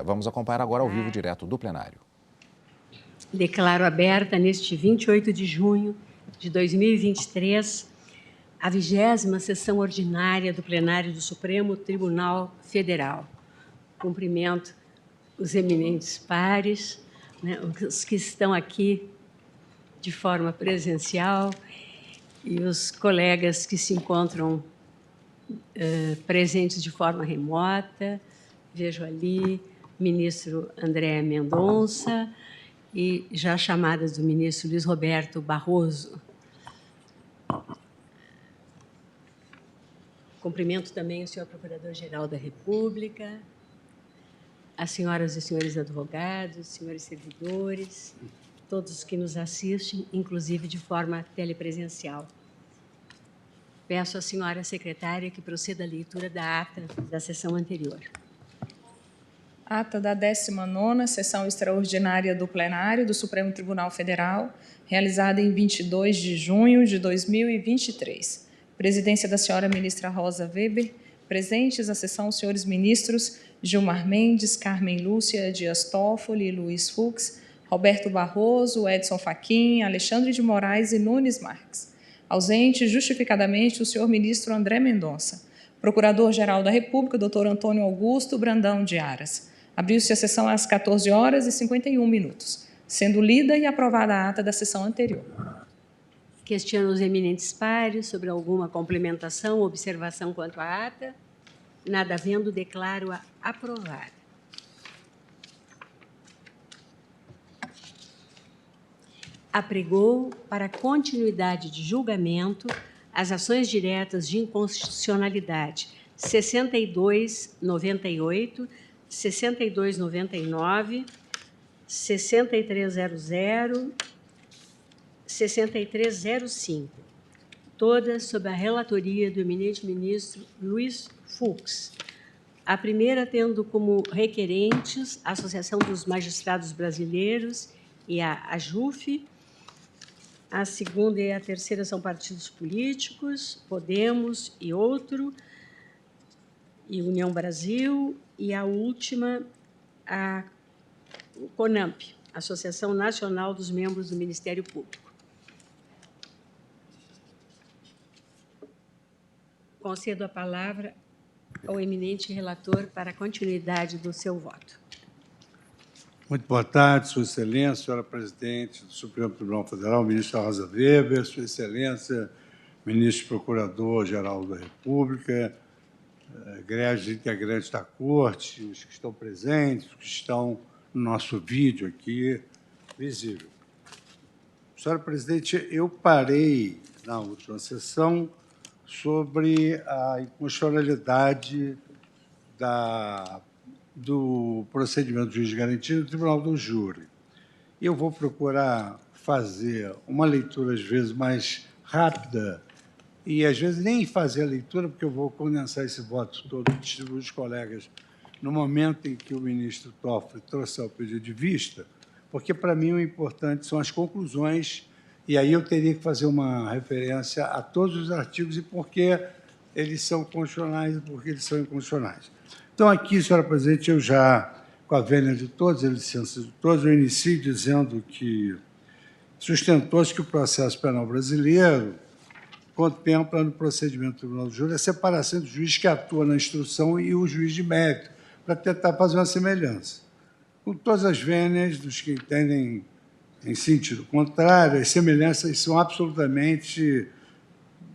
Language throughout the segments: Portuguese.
Vamos acompanhar agora ao vivo, direto do plenário. Declaro aberta, neste 28 de junho de 2023, a 20ª sessão ordinária do plenário do Supremo Tribunal Federal. Cumprimento os eminentes pares, né, os que estão aqui de forma presencial e os colegas que se encontram presentes de forma remota. Vejo ali o ministro André Mendonça e já chamadas do ministro Luiz Roberto Barroso. Cumprimento também o senhor Procurador-Geral da República, as senhoras e senhores advogados, senhores servidores, todos os que nos assistem, inclusive de forma telepresencial. Peço à senhora secretária que proceda à leitura da ata da sessão anterior. Ata da 19ª Sessão Extraordinária do Plenário do Supremo Tribunal Federal, realizada em 22 de junho de 2023. Presidência da senhora ministra Rosa Weber. Presentes à sessão os senhores ministros Gilmar Mendes, Carmen Lúcia Dias Toffoli, Luiz Fux, Roberto Barroso, Edson Fachin, Alexandre de Moraes e Nunes Marques. Ausente, justificadamente, o senhor ministro André Mendonça. Procurador-Geral da República, doutor Antônio Augusto Brandão de Aras. Abriu-se a sessão às 14h51, sendo lida e aprovada a ata da sessão anterior. Questiono os eminentes pares sobre alguma complementação ou observação quanto à ata. Nada havendo, declaro-a aprovada. Apregou para continuidade de julgamento as ações diretas de inconstitucionalidade 6298, 6299, 6300, 6305, todas sob a relatoria do eminente ministro Luiz Fux. A primeira tendo como requerentes a Associação dos Magistrados Brasileiros e a AJUF. A segunda e a terceira são partidos políticos, Podemos e outro, e União Brasil, e a última, a CONAMP, Associação Nacional dos Membros do Ministério Público. Concedo a palavra ao eminente relator para a continuidade do seu voto. Muito boa tarde, Sua Excelência, senhora presidente do Supremo Tribunal Federal, ministra Rosa Weber, Sua Excelência, ministro Procurador-Geral da República, egressos integrantes da Corte, os que estão presentes, os que estão no nosso vídeo aqui, visível. Senhora presidente, eu parei na última sessão sobre a inconstitucionalidade do procedimento de juiz de garantia no Tribunal do Júri. Eu vou procurar fazer uma leitura, às vezes, mais rápida e, às vezes, nem fazer a leitura, porque eu vou condensar esse voto todo e distribuir os colegas no momento em que o ministro Toffoli trouxer o pedido de vista, porque, para mim, o importante são as conclusões, e aí eu teria que fazer uma referência a todos os artigos e por que eles são constitucionais e por que eles são inconstitucionais. Então, aqui, senhora presidente, eu já, com a vênia de todos, a licença de todos, eu inicio dizendo que sustentou-se que o processo penal brasileiro contempla no procedimento do Tribunal do Júri a separação do juiz que atua na instrução e o juiz de mérito, para tentar fazer uma semelhança. Com todas as vênias dos que entendem em sentido contrário, as semelhanças são absolutamente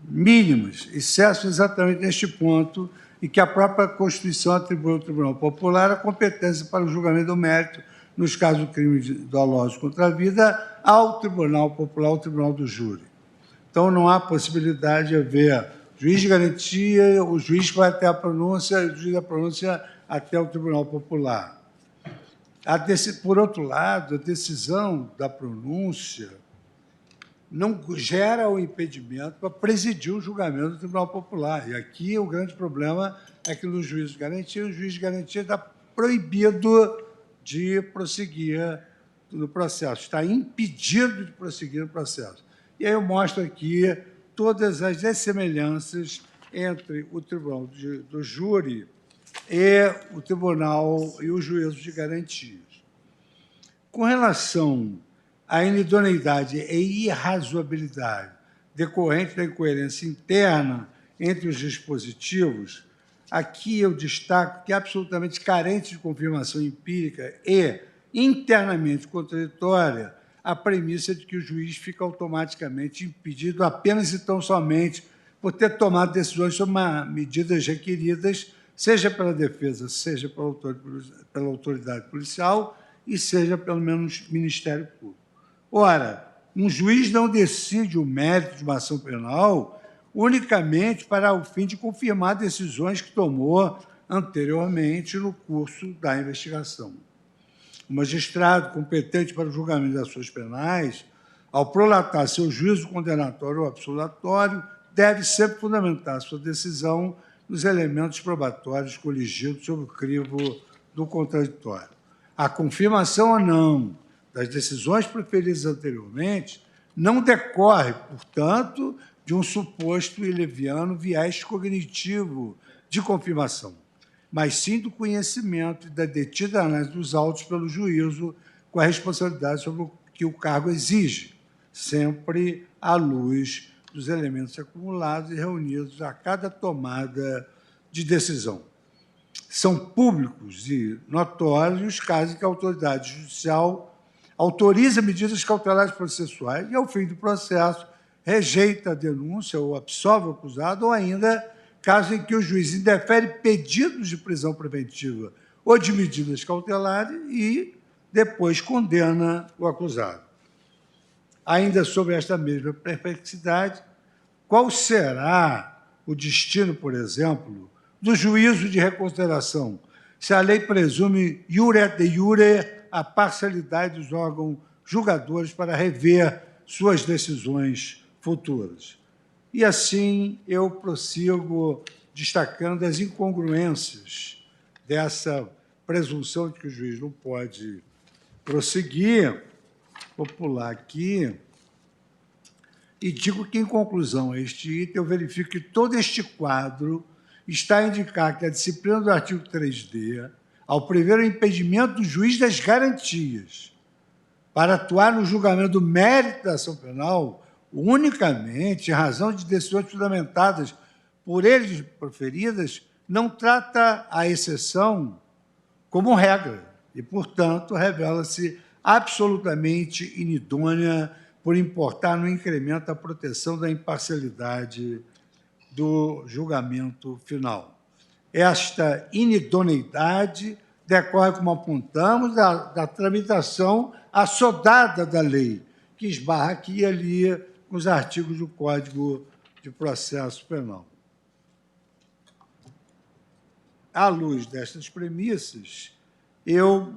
mínimas, exceto exatamente neste ponto, e que a própria Constituição atribui ao Tribunal Popular a competência para o julgamento do mérito, nos casos de crime doloso contra a vida, ao Tribunal Popular, ao Tribunal do Júri. Então, não há possibilidade de haver juiz de garantia, o juiz que vai até a pronúncia, e o juiz da pronúncia até o Tribunal Popular. Por outro lado, a decisão da pronúncia não gera o impedimento para presidir o julgamento do Tribunal Popular. E aqui o grande problema é que no juízo de garantia, o juiz de garantia está proibido de prosseguir no processo, está impedido de prosseguir no processo. E aí eu mostro aqui todas as dessemelhanças entre o Tribunal do Júri e o tribunal e o juízo de garantias. Com relação à inidoneidade e irrazoabilidade decorrente da incoerência interna entre os dispositivos, aqui eu destaco que é absolutamente carente de confirmação empírica e internamente contraditória a premissa de que o juiz fica automaticamente impedido apenas e tão somente por ter tomado decisões sobre medidas requeridas, seja pela defesa, seja pela autoridade policial e seja pelo menos Ministério Público. Ora, um juiz não decide o mérito de uma ação penal unicamente para o fim de confirmar decisões que tomou anteriormente no curso da investigação. O magistrado competente para o julgamento das ações penais, ao prolatar seu juízo condenatório ou absolutório, deve sempre fundamentar sua decisão nos elementos probatórios coligidos sob o crivo do contraditório. A confirmação ou não das decisões proferidas anteriormente não decorre, portanto, de um suposto e leviano viés cognitivo de confirmação, mas sim do conhecimento e da detida análise dos autos pelo juízo com a responsabilidade sobre o que o cargo exige, sempre à luz dos elementos acumulados e reunidos a cada tomada de decisão. São públicos e notórios os casos em que a autoridade judicial autoriza medidas cautelares processuais e, ao fim do processo, rejeita a denúncia ou absolve o acusado, ou ainda casos em que o juiz indefere pedidos de prisão preventiva ou de medidas cautelares e depois condena o acusado. Ainda sobre esta mesma perplexidade, qual será o destino, por exemplo, do juízo de reconsideração, se a lei presume iure et de iure a parcialidade dos órgãos julgadores para rever suas decisões futuras? E assim eu prossigo destacando as incongruências dessa presunção de que o juiz não pode prosseguir. Vou pular aqui e digo que, em conclusão a este item, eu verifico que todo este quadro está a indicar que a disciplina do artigo 3D, ao prever o impedimento do juiz das garantias para atuar no julgamento do mérito da ação penal, unicamente em razão de decisões fundamentadas por eles proferidas, não trata a exceção como regra e, portanto, revela-se absolutamente inidônea por importar no incremento da proteção da imparcialidade do julgamento final. Esta inidoneidade decorre, como apontamos, da tramitação assodada da lei, que esbarra aqui e ali com os artigos do Código de Processo Penal. À luz destas premissas, eu,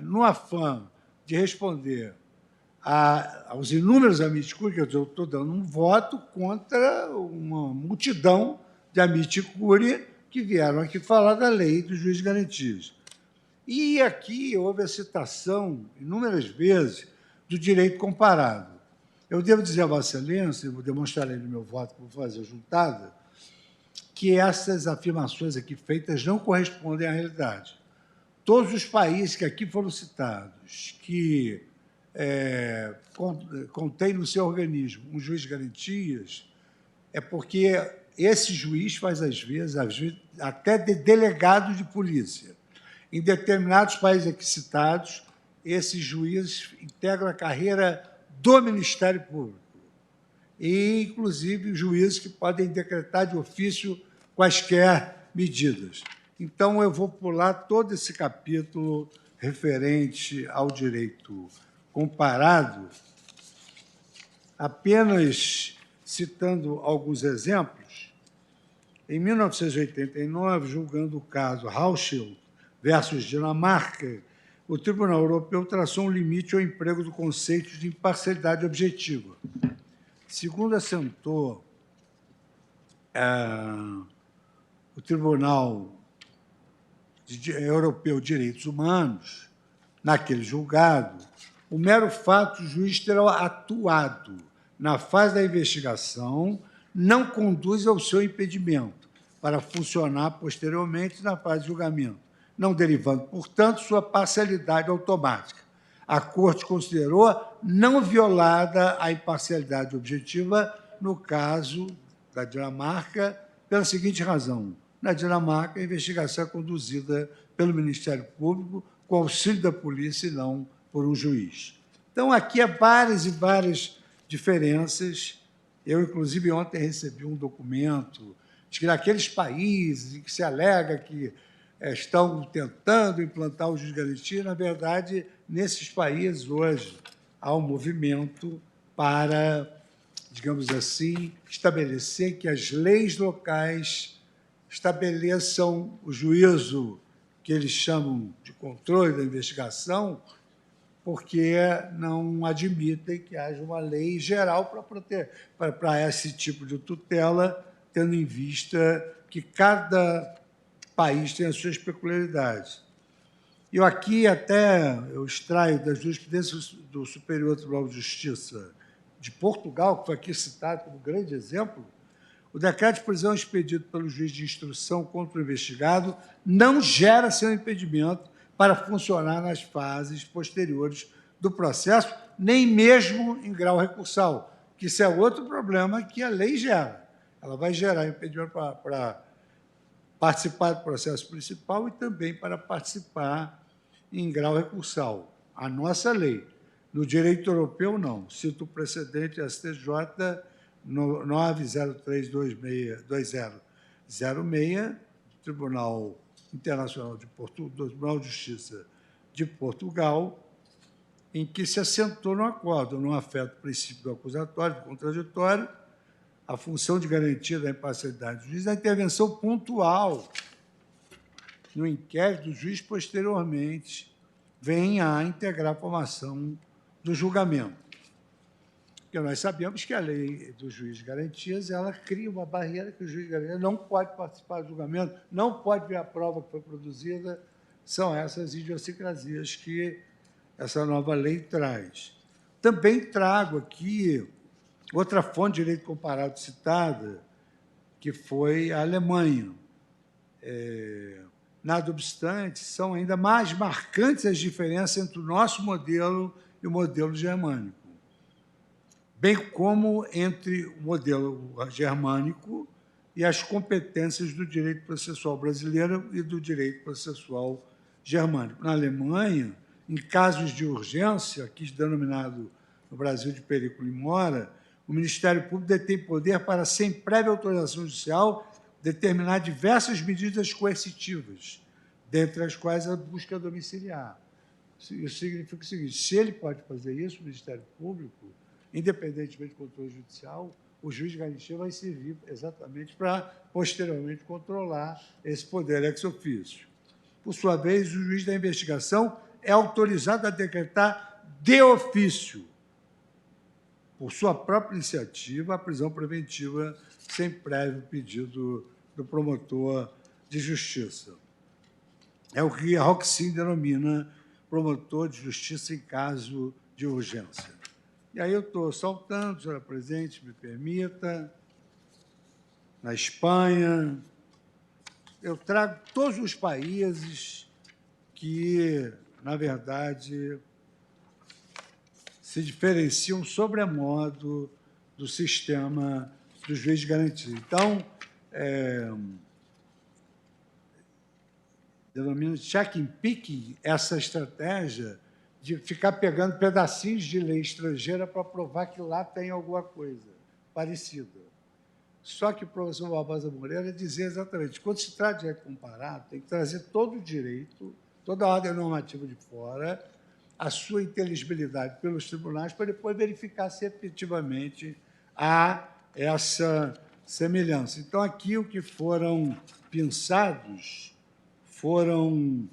no afã de responder aos inúmeros amici curiae, eu estou dando um voto contra uma multidão de amici curiae que vieram aqui falar da lei do juiz de garantias. E aqui houve a citação, inúmeras vezes, do direito comparado. Eu devo dizer a Vossa Excelência, vou demonstrar aí no meu voto que vou fazer juntada, que essas afirmações aqui feitas não correspondem à realidade. Todos os países que aqui foram citados, que contém no seu organismo um juiz de garantias, é porque esse juiz faz, às vezes até de delegado de polícia. Em determinados países aqui citados, esses juízes integram a carreira do Ministério Público e, inclusive, juízes que podem decretar de ofício quaisquer medidas. Então, eu vou pular todo esse capítulo referente ao direito comparado, apenas citando alguns exemplos. Em 1989, julgando o caso Hauschild versus Dinamarca, o Tribunal Europeu traçou um limite ao emprego do conceito de imparcialidade objetiva. Segundo assentou o Tribunal Europeu de Direitos Humanos, naquele julgado, o mero fato de o juiz ter atuado na fase da investigação não conduz ao seu impedimento, para funcionar posteriormente na fase de julgamento, não derivando, portanto, sua parcialidade automática. A Corte considerou não violada a imparcialidade objetiva no caso da Dinamarca, pela seguinte razão. Na Dinamarca, a investigação é conduzida pelo Ministério Público com auxílio da polícia e não por um juiz. Então, aqui há várias e várias diferenças. Eu, inclusive, ontem recebi um documento de que naqueles países em que se alega que estão tentando implantar o juiz de garantia, na verdade, nesses países, hoje, há um movimento para, digamos assim, estabelecer que as leis locais estabeleçam o juízo que eles chamam de controle da investigação, porque não admitem que haja uma lei geral para esse tipo de tutela, tendo em vista que cada país tem as suas peculiaridades. Eu aqui eu extraio das jurisprudências do Superior Tribunal de Justiça de Portugal, que foi aqui citado como grande exemplo. O decreto de prisão expedido pelo juiz de instrução contra o investigado não gera seu impedimento para funcionar nas fases posteriores do processo, nem mesmo em grau recursal, que isso é outro problema que a lei gera. Ela vai gerar impedimento para participar do processo principal e também para participar em grau recursal. A nossa lei. No direito europeu, não. Cito o precedente STJ 903-2006, Tribunal Internacional do Tribunal de Justiça de Portugal, em que se assentou no acordo, não afeta o princípio do acusatório, do contraditório, a função de garantia da imparcialidade do juiz, a intervenção pontual no inquérito do juiz posteriormente vem a integrar a formação do julgamento. Porque nós sabemos que a lei do juiz de garantias ela cria uma barreira que o juiz de garantias não pode participar do julgamento, não pode ver a prova que foi produzida. São essas idiosincrasias que essa nova lei traz. Também trago aqui outra fonte de direito comparado citada, que foi a Alemanha. Nada obstante, são ainda mais marcantes as diferenças entre o nosso modelo e o modelo germânico, bem como entre o modelo germânico e as competências do direito processual brasileiro e do direito processual germânico. Na Alemanha, em casos de urgência, aqui denominado no Brasil de periculo in mora, o Ministério Público detém poder para, sem prévia autorização judicial, determinar diversas medidas coercitivas, dentre as quais a busca domiciliar. Isso significa o seguinte: se ele pode fazer isso, o Ministério Público, independentemente do controle judicial, o juiz de garantia vai servir exatamente para, posteriormente, controlar esse poder ex officio. Por sua vez, o juiz da investigação é autorizado a decretar de ofício, por sua própria iniciativa, a prisão preventiva sem prévio pedido do promotor de justiça. É o que a Roxin denomina promotor de justiça em caso de urgência. E aí eu estou saltando, senhora presidente, me permita, na Espanha. Eu trago todos os países que, na verdade, se diferenciam sobremodo do sistema do juiz de garantia. Então, denomina check and picking essa estratégia de ficar pegando pedacinhos de lei estrangeira para provar que lá tem alguma coisa parecida. Só que o professor Barbosa Moreira dizia exatamente, quando se trata de direito comparado, tem que trazer todo o direito, toda a ordem normativa de fora, a sua inteligibilidade pelos tribunais, para depois verificar se efetivamente há essa semelhança. Então, aqui o que foram pensados foram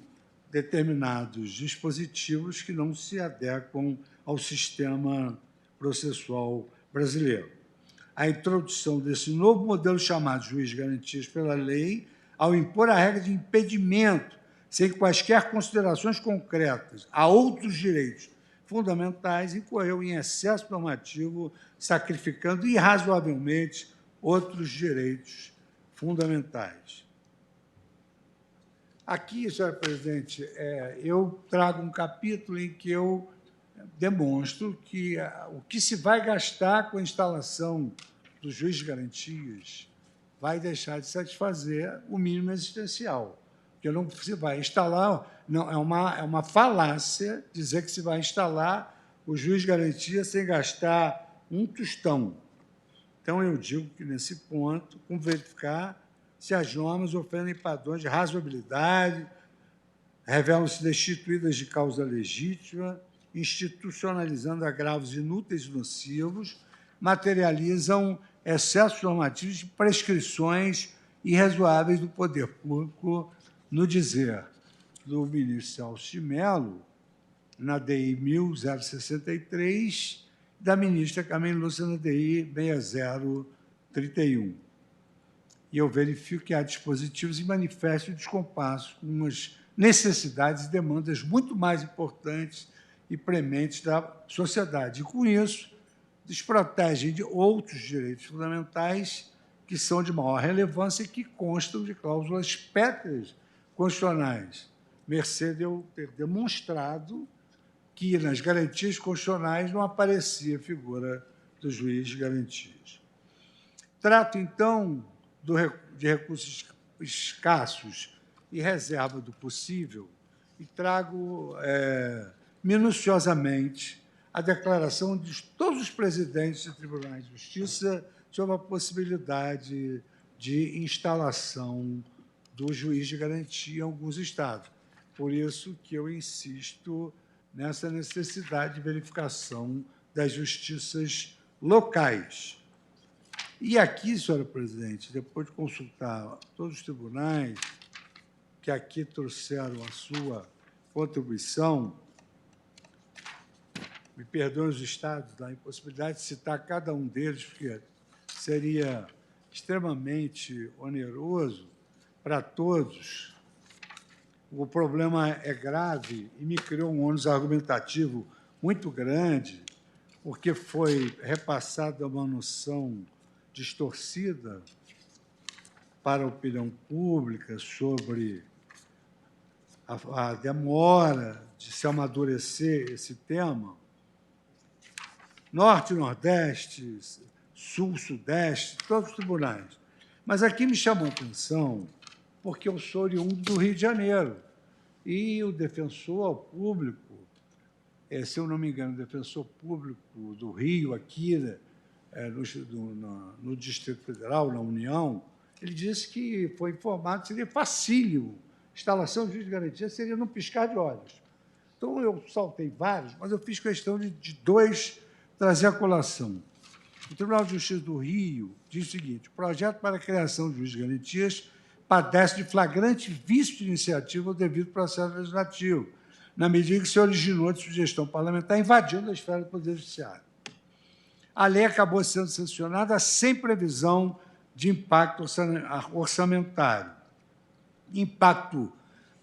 determinados dispositivos que não se adequam ao sistema processual brasileiro. A introdução desse novo modelo chamado juiz de garantias pela lei, ao impor a regra de impedimento, sem quaisquer considerações concretas, a outros direitos fundamentais, incorreu em excesso normativo, sacrificando irrazoavelmente outros direitos fundamentais. Aqui, senhora presidente, eu trago um capítulo em que eu demonstro que o que se vai gastar com a instalação do juiz de garantias vai deixar de satisfazer o mínimo existencial. Porque não se vai instalar, não, é uma falácia dizer que se vai instalar o juiz de garantia sem gastar um tostão. Então, eu digo que, nesse ponto, como verificar se as normas ofendem padrões de razoabilidade, revelam-se destituídas de causa legítima, institucionalizando agravos inúteis e nocivos, materializam excessos normativos de prescrições irrazoáveis do poder público, no dizer do ministro Celso de Mello, na DI 1063, da ministra Carmen Lúcia, na DI 6031. E eu verifico que há dispositivos e manifesto descompasso com as necessidades e demandas muito mais importantes e prementes da sociedade. E, com isso, desprotegem de outros direitos fundamentais que são de maior relevância e que constam de cláusulas pétreas constitucionais, mercê de eu ter demonstrado que nas garantias constitucionais não aparecia a figura do juiz de garantias. Trato, então, de recursos escassos e reserva do possível e trago minuciosamente a declaração de todos os presidentes de tribunais de justiça sobre a possibilidade de instalação do juiz de garantia em alguns estados. Por isso que eu insisto nessa necessidade de verificação das justiças locais. E aqui, senhora presidente, depois de consultar todos os tribunais que aqui trouxeram a sua contribuição, me perdoem os estados da impossibilidade de citar cada um deles, porque seria extremamente oneroso para todos. O problema é grave e me criou um ônus argumentativo muito grande, porque foi repassada uma noção distorcida para a opinião pública sobre a demora de se amadurecer esse tema. Norte, Nordeste, Sul, Sudeste, todos os tribunais. Mas aqui me chamou a atenção porque eu sou oriundo do Rio de Janeiro e o defensor público, se eu não me engano, o defensor público do Rio, aqui no Distrito Federal, na União, ele disse que foi informado que seria facílimo. Instalação de juiz de garantia seria num piscar de olhos. Então, eu saltei vários, mas eu fiz questão de dois trazer a colação. O Tribunal de Justiça do Rio diz o seguinte: o projeto para a criação de juiz de garantias padece de flagrante vício de iniciativa ao devido processo legislativo, na medida que se originou de sugestão parlamentar invadindo a esfera do Poder Judiciário. A lei acabou sendo sancionada sem previsão de impacto orçamentário. Impacto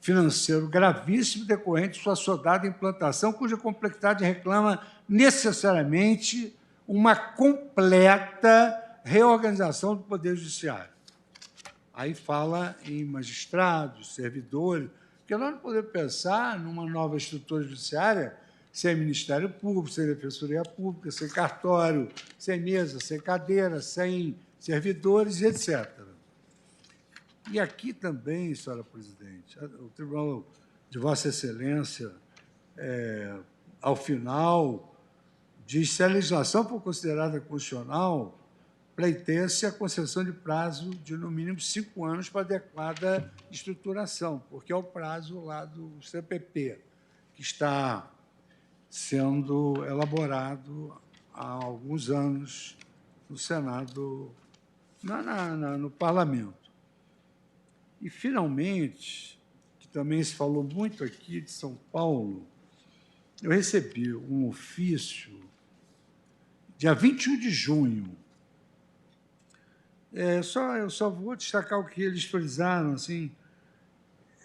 financeiro gravíssimo decorrente de sua soldada implantação, cuja complexidade reclama necessariamente uma completa reorganização do Poder Judiciário. Aí fala em magistrados, servidores, porque nós não podemos pensar numa nova estrutura judiciária sem Ministério Público, sem Defensoria Pública, sem cartório, sem mesa, sem cadeira, sem servidores, etc. E aqui também, senhora presidente, o Tribunal de Vossa Excelência, ao final, diz se a legislação for considerada constitucional, pleiteia-se a concessão de prazo de, no mínimo, 5 anos para adequada estruturação, porque é o prazo lá do CPP, que está sendo elaborado há alguns anos no Senado, no Parlamento. E, finalmente, que também se falou muito aqui de São Paulo, eu recebi um ofício, dia 21 de junho. Eu só vou destacar o que eles frisaram. Assim,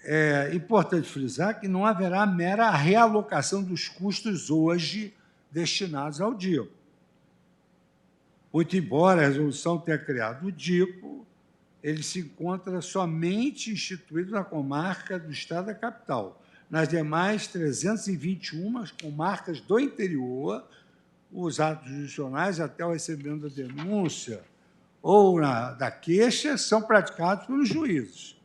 é importante frisar que não haverá mera realocação dos custos hoje destinados ao DIPO. Muito embora a resolução tenha criado o DIPO, ele se encontra somente instituído na comarca do Estado da Capital. Nas demais 321 comarcas do interior, os atos judicionais, até o recebimento da denúncia ou da queixa, são praticados pelos juízes.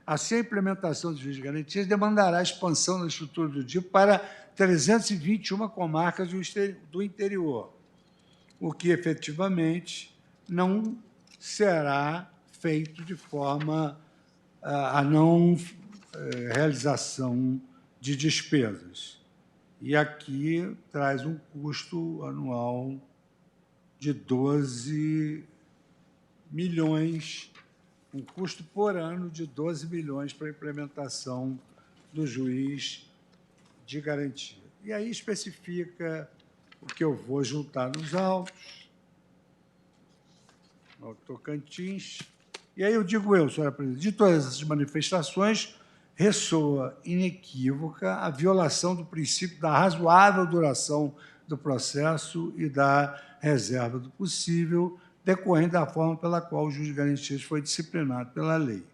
Assim, a implementação dos juízes de garantias demandará a expansão da estrutura do DIP para 321 comarcas do interior, o que, efetivamente, não será feito de forma a não realização de despesas. E aqui traz um custo anual de 12 milhões, um custo por ano de 12 milhões para a implementação do juiz de garantia. E aí especifica o que eu vou juntar nos autos, no Tocantins. E aí eu digo senhora presidente, de todas essas manifestações, ressoa inequívoca a violação do princípio da razoável duração do processo e da reserva do possível, decorrente da forma pela qual o juiz de garantias foi disciplinado pela lei.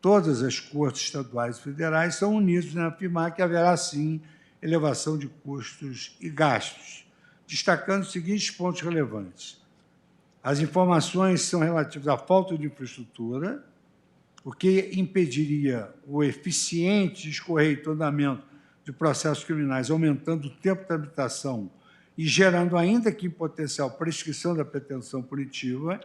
Todas as cortes estaduais e federais são unidas em afirmar que haverá, sim, elevação de custos e gastos, destacando os seguintes pontos relevantes. As informações são relativas à falta de infraestrutura, o que impediria o eficiente e escorreito andamento de processos criminais, aumentando o tempo de tramitação e gerando, ainda que em potencial, prescrição da pretensão punitiva,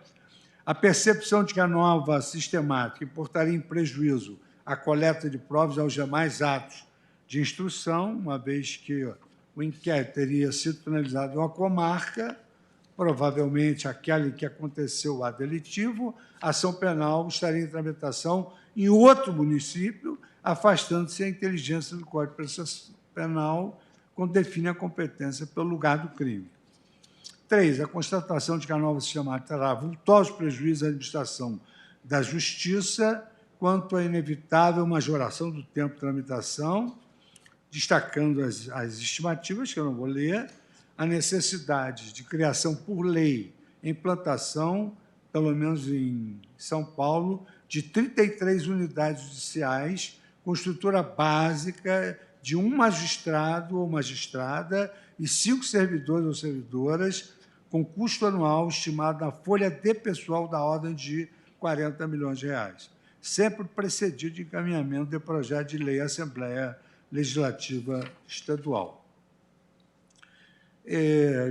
a percepção de que a nova sistemática importaria em prejuízo a coleta de provas aos demais atos de instrução, uma vez que o inquérito teria sido finalizado em uma comarca, provavelmente aquele que aconteceu o ato delitivo, a ação penal estaria em tramitação em outro município, afastando-se a inteligência do Código de Processo Penal, quando define a competência pelo lugar do crime. 3. A constatação de que a nova sistemática terá vultosos prejuízos à administração da Justiça quanto à inevitável majoração do tempo de tramitação, destacando as estimativas, que eu não vou ler, a necessidade de criação por lei, implantação, pelo menos em São Paulo, de 33 unidades judiciais com estrutura básica de um magistrado ou magistrada e 5 servidores ou servidoras, com custo anual estimado na folha de pessoal da ordem de 40 milhões de reais, sempre precedido de encaminhamento de projeto de lei à Assembleia Legislativa Estadual.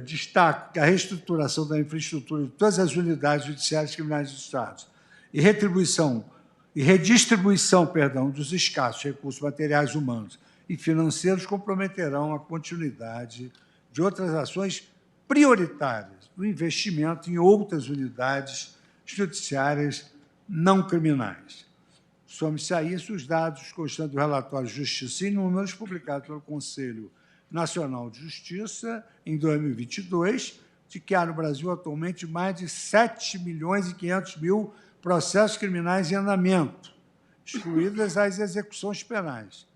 Destaco que a reestruturação da infraestrutura de todas as unidades judiciárias criminais dos Estados e redistribuição dos escassos recursos materiais humanos e financeiros comprometerão a continuidade de outras ações prioritárias do investimento em outras unidades judiciárias não criminais. Some-se a isso os dados constantes do relatório Justiça em Números, publicado pelo Conselho Nacional de Justiça, em 2022, de que há no Brasil atualmente mais de 7.500.000 processos criminais em andamento, excluídas as execuções penais.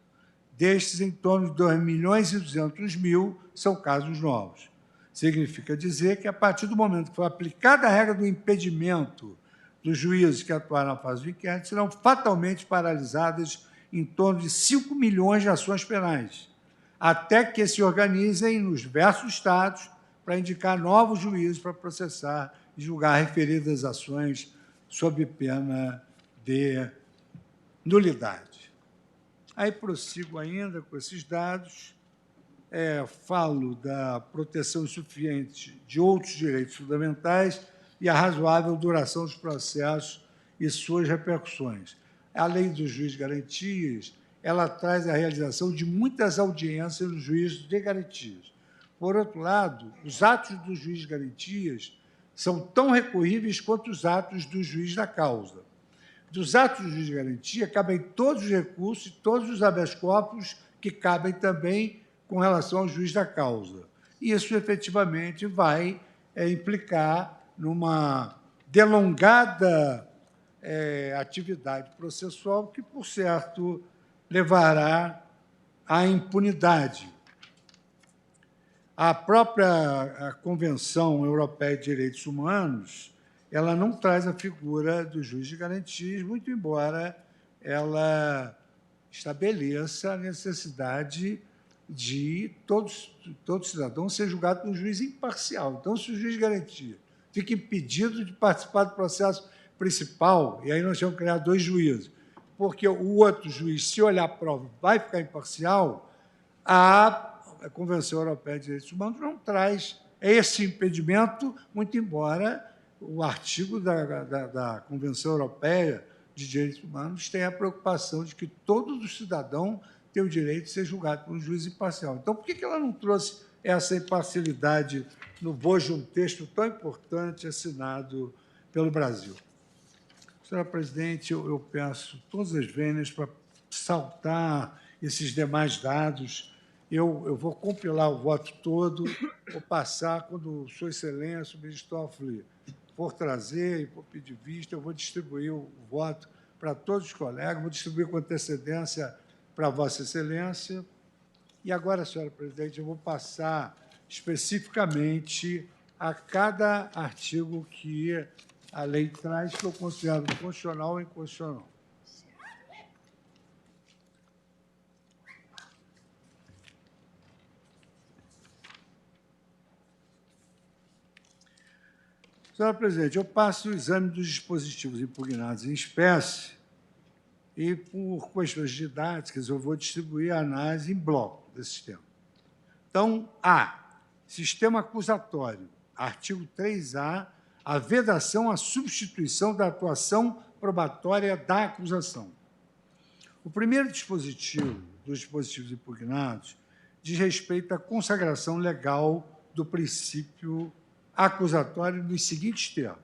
Destes, em torno de 2.200.000 são casos novos. Significa dizer que, a partir do momento que for aplicada a regra do impedimento dos juízes que atuaram na fase do inquérito, serão fatalmente paralisadas em torno de 5 milhões de ações penais, até que se organizem nos diversos estados para indicar novos juízes para processar e julgar referidas ações sob pena de nulidade. Aí prossigo ainda com esses dados, falo da proteção insuficiente de outros direitos fundamentais e a razoável duração dos processos e suas repercussões. A lei dos juízes de garantias, ela traz a realização de muitas audiências dos juízes de garantias. Por outro lado, os atos dos juízes de garantias são tão recorríveis quanto os atos dos juízes da causa. Dos atos dos juízes de garantia, cabem todos os recursos e todos os habeas corpus que cabem também com relação ao juiz da causa. E isso, efetivamente, vai implicar numa delongada atividade processual que, por certo, levará à impunidade. A própria Convenção Europeia de Direitos Humanos, ela não traz a figura do juiz de garantias, muito embora ela estabeleça a necessidade de todo cidadão ser julgado por um juiz imparcial. Então, se o juiz de garantia fica impedido de participar do processo principal, e aí nós vamos criar 2 juízes, porque o outro juiz, se olhar a prova, vai ficar imparcial, a Convenção Europeia de Direitos Humanos não traz esse impedimento, muito embora o artigo da Convenção Europeia de Direitos Humanos tenha a preocupação de que todos os cidadãos têm o direito de ser julgado por um juiz imparcial. Então, por que ela não trouxe essa imparcialidade no bojo de um texto tão importante assinado pelo Brasil? Senhora presidente, eu peço todas as vênias para saltar esses demais dados. Eu vou compilar o voto todo, vou passar, quando Sua Excelência, o ministro Toffoli, for trazer e for pedir vista, eu vou distribuir o voto para todos os colegas, vou distribuir com antecedência para Vossa Excelência. E agora, senhora presidente, eu vou passar especificamente a cada artigo que a lei traz, que eu considero constitucional ou inconstitucional. Senhora presidente, eu passo o exame dos dispositivos impugnados em espécie e, por questões didáticas, eu vou distribuir a análise em bloco desse sistema. Então, A, sistema acusatório, artigo 3A, a vedação à substituição da atuação probatória da acusação. O primeiro dispositivo dos dispositivos impugnados diz respeito à consagração legal do princípio acusatório nos seguintes termos.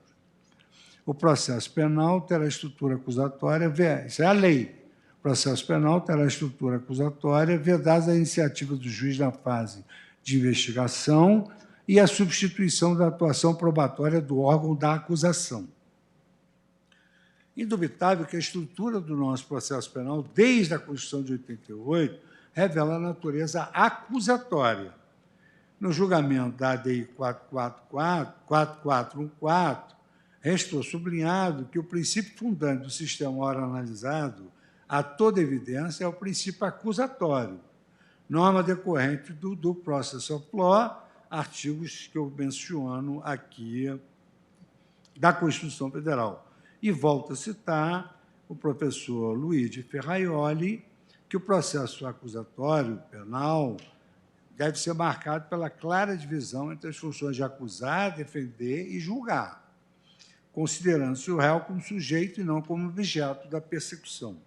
O processo penal terá estrutura acusatória, isso é a lei. O processo penal terá estrutura acusatória vedada a iniciativa do juiz na fase de investigação e a substituição da atuação probatória do órgão da acusação. Indubitável que a estrutura do nosso processo penal, desde a Constituição de 88, revela a natureza acusatória. No julgamento da ADI 4414, restou sublinhado que o princípio fundante do sistema ora analisado, a toda evidência, é o princípio acusatório, norma decorrente do Process of Law, artigos que eu menciono aqui da Constituição Federal. E volto a citar o professor Luigi Ferraioli, que o processo acusatório penal deve ser marcado pela clara divisão entre as funções de acusar, defender e julgar, considerando-se o réu como sujeito e não como objeto da persecução.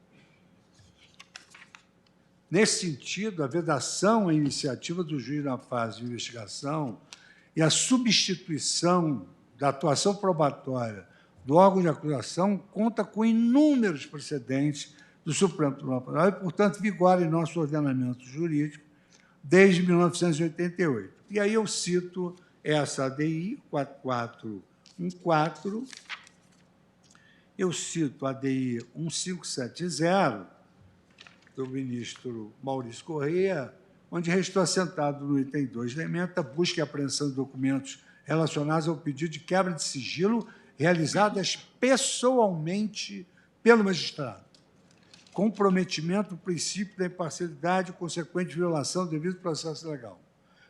Nesse sentido, a vedação à iniciativa do juiz na fase de investigação e a substituição da atuação probatória do órgão de acusação conta com inúmeros precedentes do Supremo Tribunal Federal e, portanto, vigora em nosso ordenamento jurídico desde 1988. E aí eu cito essa ADI 4414, eu cito a ADI 1570, do ministro Maurício Corrêa, onde restou assentado no item 2 da ementa, busca e apreensão de documentos relacionados ao pedido de quebra de sigilo realizadas pessoalmente pelo magistrado. Comprometimento do princípio da imparcialidade e consequente violação do devido processo legal.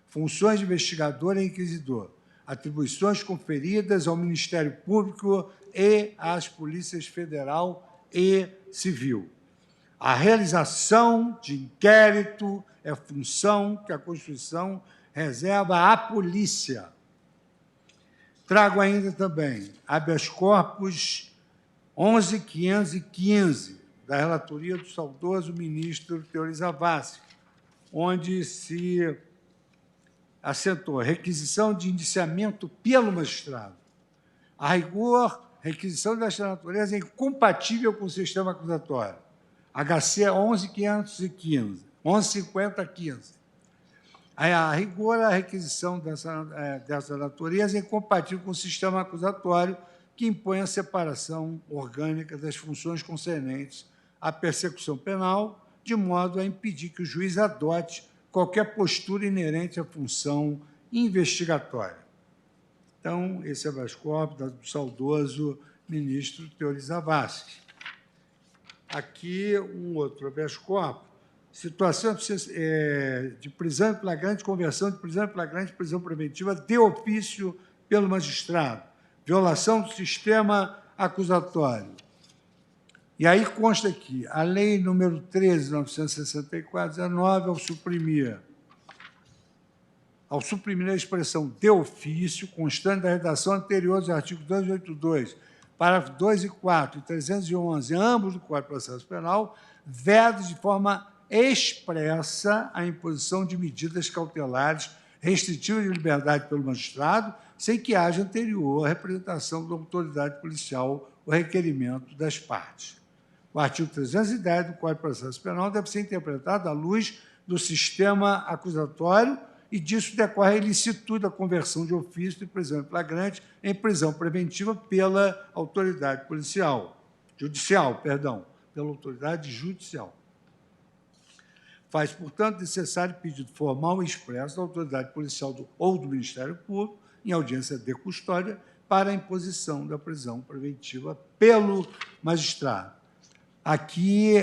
Funções de investigador e inquisidor. Atribuições conferidas ao Ministério Público e às polícias federal e civil. A realização de inquérito é função que a Constituição reserva à polícia. Trago ainda também habeas corpus 11.515, da relatoria do saudoso ministro Teori Zavascki, onde se assentou requisição de indiciamento pelo magistrado. A rigor, requisição desta natureza é incompatível com o sistema acusatório. HC 11.5015. A rigor, a requisição dessa natureza é incompatível com o sistema acusatório que impõe a separação orgânica das funções concernentes à persecução penal, de modo a impedir que o juiz adote qualquer postura inerente à função investigatória. Então, esse habeas corpus do saudoso ministro Teori Zavascki. Aqui, um outro habeas corpus, situação de prisão em flagrante, conversão de prisão em flagrante, prisão preventiva de ofício pelo magistrado, violação do sistema acusatório. E aí consta aqui, a lei número 13.964/19, ao suprimir a expressão de ofício, constante da redação anterior dos artigos 282, parágrafos 2 e 4 e 311, ambos do Código de Processo Penal, veda de forma expressa a imposição de medidas cautelares restritivas de liberdade pelo magistrado, sem que haja anterior à representação da autoridade policial o requerimento das partes. O artigo 310 do Código de Processo Penal deve ser interpretado à luz do sistema acusatório e disso decorre a ilicitude da conversão de ofício de prisão em flagrante em prisão preventiva pela autoridade judicial, pela autoridade judicial. Faz, portanto, necessário pedido formal e expresso da autoridade policial ou do Ministério Público, em audiência de custódia, para a imposição da prisão preventiva pelo magistrado. Aqui,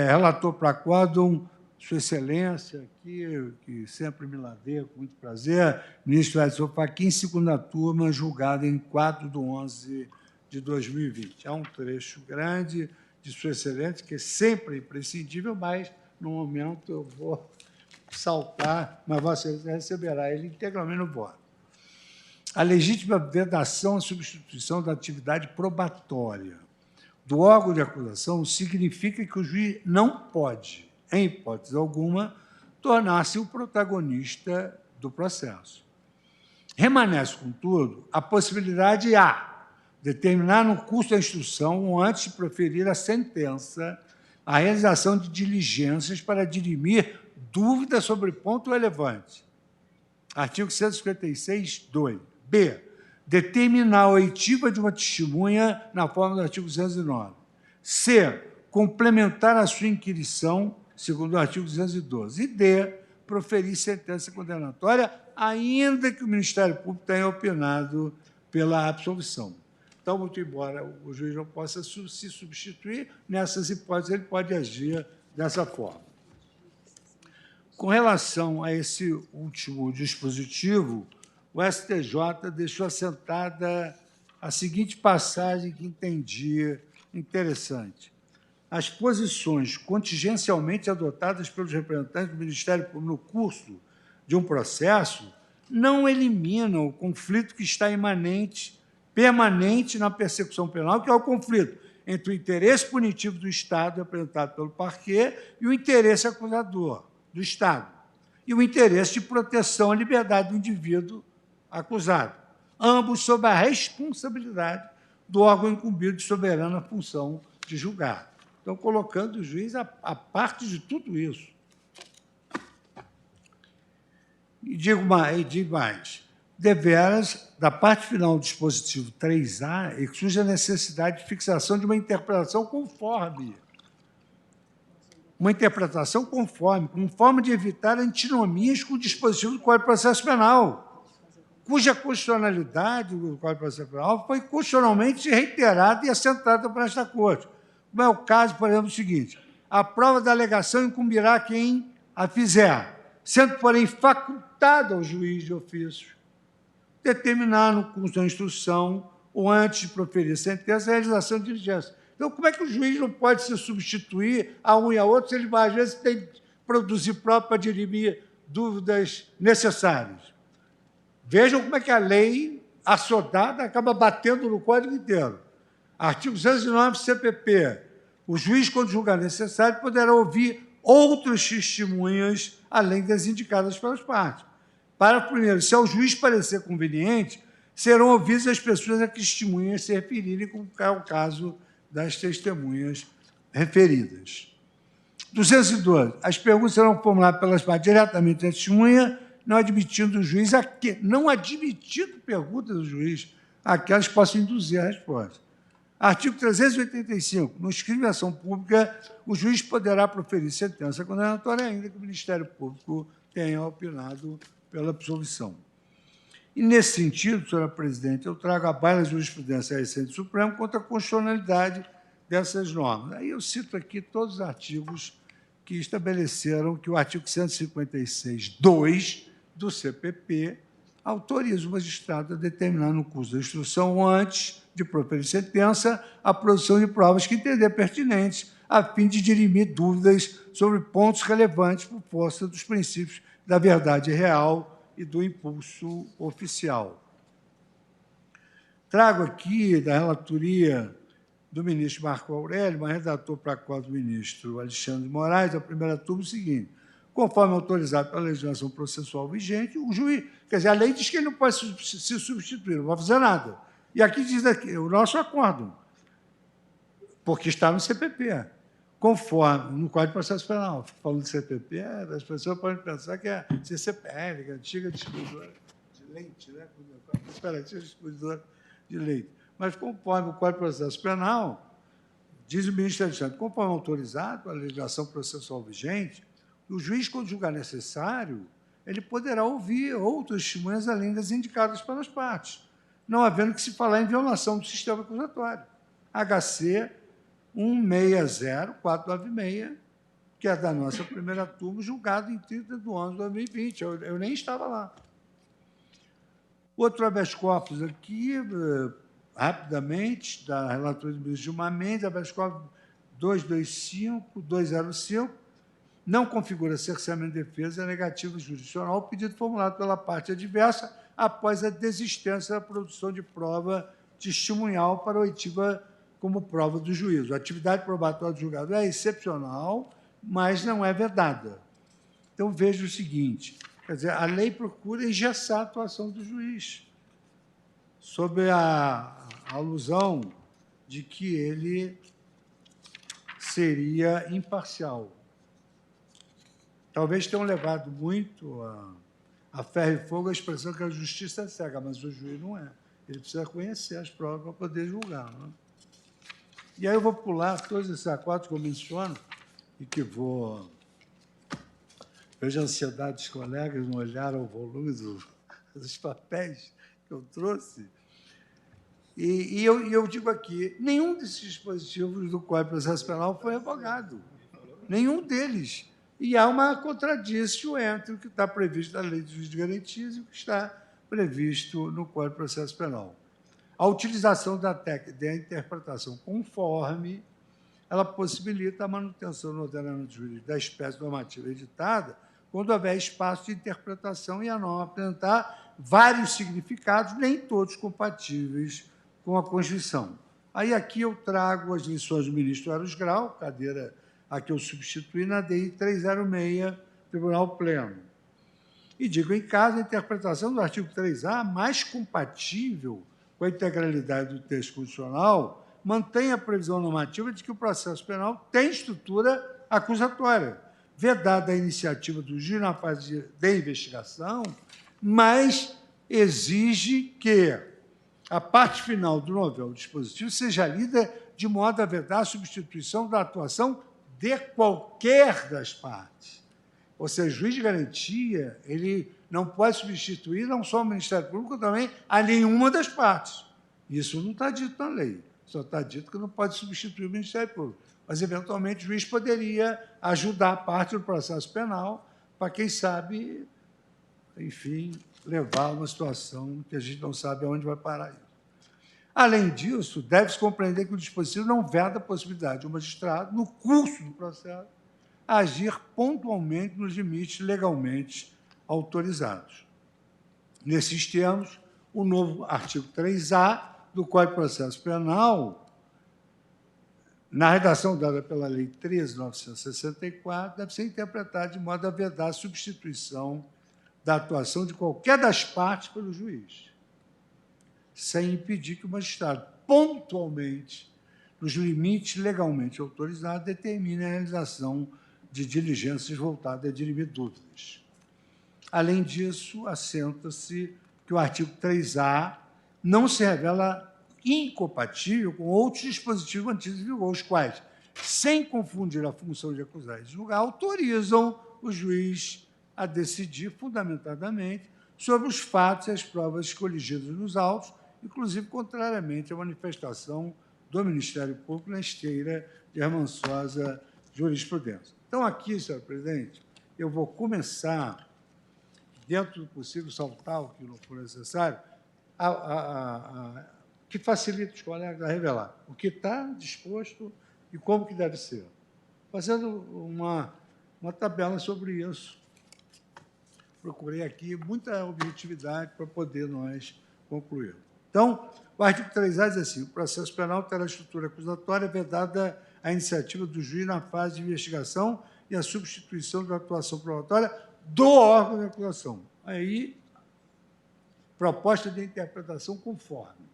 relator para quórum, Sua Excelência, aqui, que sempre me ladeia com muito prazer, ministro Edson Fachin, segunda turma, julgado em 4/11/2020. Há um trecho grande de Sua Excelência, que é sempre imprescindível, mas, no momento, eu vou saltar, mas Vossa Excelência receberá ele integralmente no voto. A legítima vedação e substituição da atividade probatória do órgão de acusação significa que o juiz não pode, em hipótese alguma, tornar-se o protagonista do processo. Remanesce, contudo, a possibilidade determinar no curso da instrução ou antes de proferir a sentença a realização de diligências para dirimir dúvidas sobre ponto relevante. Artigo 156, 2. B. Determinar a oitiva de uma testemunha na forma do artigo 209. C. Complementar a sua inquirição, segundo o artigo 212. E D. Proferir sentença condenatória, ainda que o Ministério Público tenha opinado pela absolvição. Então, muito embora o juiz não possa se substituir, nessas hipóteses ele pode agir dessa forma. Com relação a esse último dispositivo, o STJ deixou assentada a seguinte passagem que entendi interessante. As posições contingencialmente adotadas pelos representantes do Ministério Público no curso de um processo não eliminam o conflito que está permanente na persecução penal, que é o conflito entre o interesse punitivo do Estado, representado pelo parquê, e o interesse acusador do Estado, e o interesse de proteção à liberdade do indivíduo acusado, ambos sob a responsabilidade do órgão incumbido de soberana função de julgar. Então, colocando o juiz a parte de tudo isso. E digo mais, deveras, da parte final do dispositivo 3A, surge a necessidade de fixação de uma interpretação conforme. Uma interpretação conforme, como forma de evitar antinomias com o dispositivo do Código de Processo Penal, cuja constitucionalidade do Código de Processo Penal foi constitucionalmente reiterada e assentada por esta Corte. Como é o caso, por exemplo, do seguinte: a prova da alegação incumbirá quem a fizer, sendo, porém, facultado ao juiz de ofício determinar no curso da instrução ou antes de proferir sentença a realização de diligência. Então, como é que o juiz não pode se substituir a um e a outro se ele, às vezes, tem que produzir próprio para dirimir dúvidas necessárias? Vejam como é que a lei assodada acaba batendo no Código inteiro. Artigo 209 CPP. O juiz, quando julgar necessário, poderá ouvir outras testemunhas, além das indicadas pelas partes. Parágrafo 1º. Se ao juiz parecer conveniente, serão ouvidas as pessoas a que testemunhas se referirem, como é o caso das testemunhas referidas. 212. As perguntas serão formuladas pelas partes diretamente à testemunha, não admitindo perguntas do juiz aquelas que possam induzir a resposta. Artigo 385. No escrito de ação pública, o juiz poderá proferir sentença condenatória, ainda que o Ministério Público tenha opinado pela absolvição. E, nesse sentido, senhora presidente, eu trago à baila da jurisprudência recente do Supremo contra a constitucionalidade dessas normas. Aí eu cito aqui todos os artigos que estabeleceram que o artigo 156.2 do CPP autoriza o magistrado a determinar no curso da instrução, antes de proferir sentença, a produção de provas que entender pertinentes, a fim de dirimir dúvidas sobre pontos relevantes por força dos princípios da verdade real e do impulso oficial. Trago aqui, da relatoria do ministro Marco Aurélio, mas redator para a qual do ministro Alexandre de Moraes, a primeira turma, o seguinte: conforme autorizado pela legislação processual vigente, o juiz... Quer dizer, a lei diz que ele não pode se substituir, não vai fazer nada. E aqui diz aqui, o nosso acordo, porque está no CPP, conforme, no Código de Processo Penal. Falando de CPP, as pessoas podem pensar que é CCPL, que é a antiga distribuidora de leite, né? Cooperativa distribuidora de leite. Mas, conforme o Código de Processo Penal, diz o ministro Alexandre, conforme autorizado a legislação processual vigente, o juiz, quando julgar necessário, ele poderá ouvir outras testemunhas além das indicadas pelas partes, não havendo que se falar em violação do sistema acusatório. HC 160496, que é da nossa primeira turma, julgado em 30 de 11 de 2020. Eu nem estava lá. Outro habeas corpus aqui, rapidamente, da relatoria do ministro Gilmar Mendes, habeas corpus 225.205, não configura cerceamento de defesa negativa jurisdicional o pedido formulado pela parte adversa após a desistência da produção de prova testemunhal para oitiva como prova do juízo. A atividade probatória do julgado é excepcional, mas não é vedada. Então, veja o seguinte, quer dizer, a lei procura engessar a atuação do juiz, sob a alusão de que ele seria imparcial. Talvez tenham levado muito a ferro e fogo a expressão que a justiça é cega, mas o juiz não é. Ele precisa conhecer as provas para poder julgar. Não é? E aí eu vou pular todos esses acordos que eu menciono e que vou... Vejo a ansiedade dos colegas não olharam o volume dos papéis que eu trouxe. E eu digo aqui, nenhum desses dispositivos do Código de Processo Penal foi revogado. Nenhum deles. E há uma contradição entre o que está previsto na Lei de Juízo de Garantias e o que está previsto no Código de Processo Penal. A utilização da técnica de interpretação conforme, ela possibilita a manutenção no ordenamento jurídico da espécie normativa editada quando houver espaço de interpretação e a norma apresentar vários significados, nem todos compatíveis com a Constituição. Aí aqui eu trago as lições do ministro Eros Grau, cadeira a que eu substituí na DI 306, Tribunal Pleno. E digo, em caso, a interpretação do artigo 3A mais compatível com a integralidade do texto constitucional, mantém a previsão normativa de que o processo penal tem estrutura acusatória, vedada a iniciativa do juiz na fase de investigação, mas exige que a parte final do novel dispositivo seja lida de modo a vedar a substituição da atuação de qualquer das partes. Ou seja, o juiz de garantia ele não pode substituir não só o Ministério Público, também a nenhuma das partes. Isso não está dito na lei. Só está dito que não pode substituir o Ministério Público. Mas, eventualmente, o juiz poderia ajudar a parte do processo penal para, quem sabe, enfim, levar a uma situação que a gente não sabe aonde vai parar isso. Além disso, deve-se compreender que o dispositivo não veda a possibilidade do magistrado, no curso do processo, agir pontualmente nos limites legalmente autorizados. Nesses termos, o novo artigo 3A do Código de Processo Penal, na redação dada pela Lei 13.964, deve ser interpretado de modo a vedar a substituição da atuação de qualquer das partes pelo juiz, sem impedir que o magistrado, pontualmente, nos limites legalmente autorizados, determine a realização de diligências voltadas a dirimir dúvidas. Além disso, assenta-se que o artigo 3A não se revela incompatível com outros dispositivos antigos em vigor, os quais, sem confundir a função de acusar e julgar, autorizam o juiz a decidir fundamentadamente sobre os fatos e as provas coligidas nos autos, inclusive contrariamente à manifestação do Ministério Público na esteira de armançosa jurisprudência. Então, aqui, senhor presidente, eu vou começar, dentro do possível, saltar o que não for necessário, que facilita os colegas a revelar o que está disposto e como que deve ser, fazendo uma tabela sobre isso. Procurei aqui muita objetividade para poder nós concluir. Então, o artigo 3A diz assim: o processo penal terá estrutura acusatória vedada a iniciativa do juiz na fase de investigação e a substituição da atuação probatória do órgão de acusação. Aí, proposta de interpretação conforme.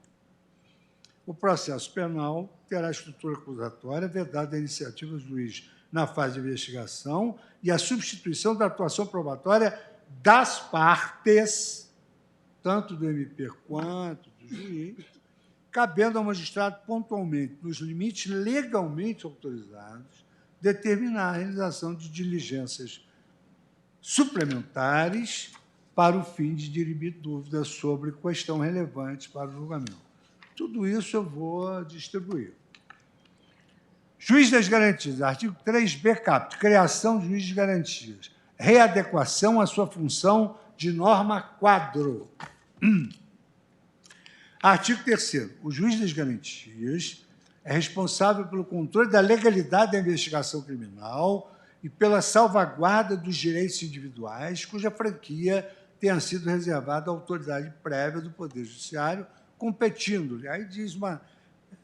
O processo penal terá estrutura acusatória vedada a iniciativa do juiz na fase de investigação e a substituição da atuação probatória das partes, tanto do MP quanto do juiz, cabendo ao magistrado pontualmente, nos limites legalmente autorizados, determinar a realização de diligências suplementares para o fim de dirimir dúvidas sobre questão relevante para o julgamento. Tudo isso eu vou distribuir. Juiz das garantias, artigo 3b, caput, criação de juiz de garantias, readequação à sua função de norma quadro. Artigo 3º. O juiz das garantias é responsável pelo controle da legalidade da investigação criminal e pela salvaguarda dos direitos individuais, cuja franquia tenha sido reservada à autoridade prévia do Poder Judiciário, competindo-lhe. Aí diz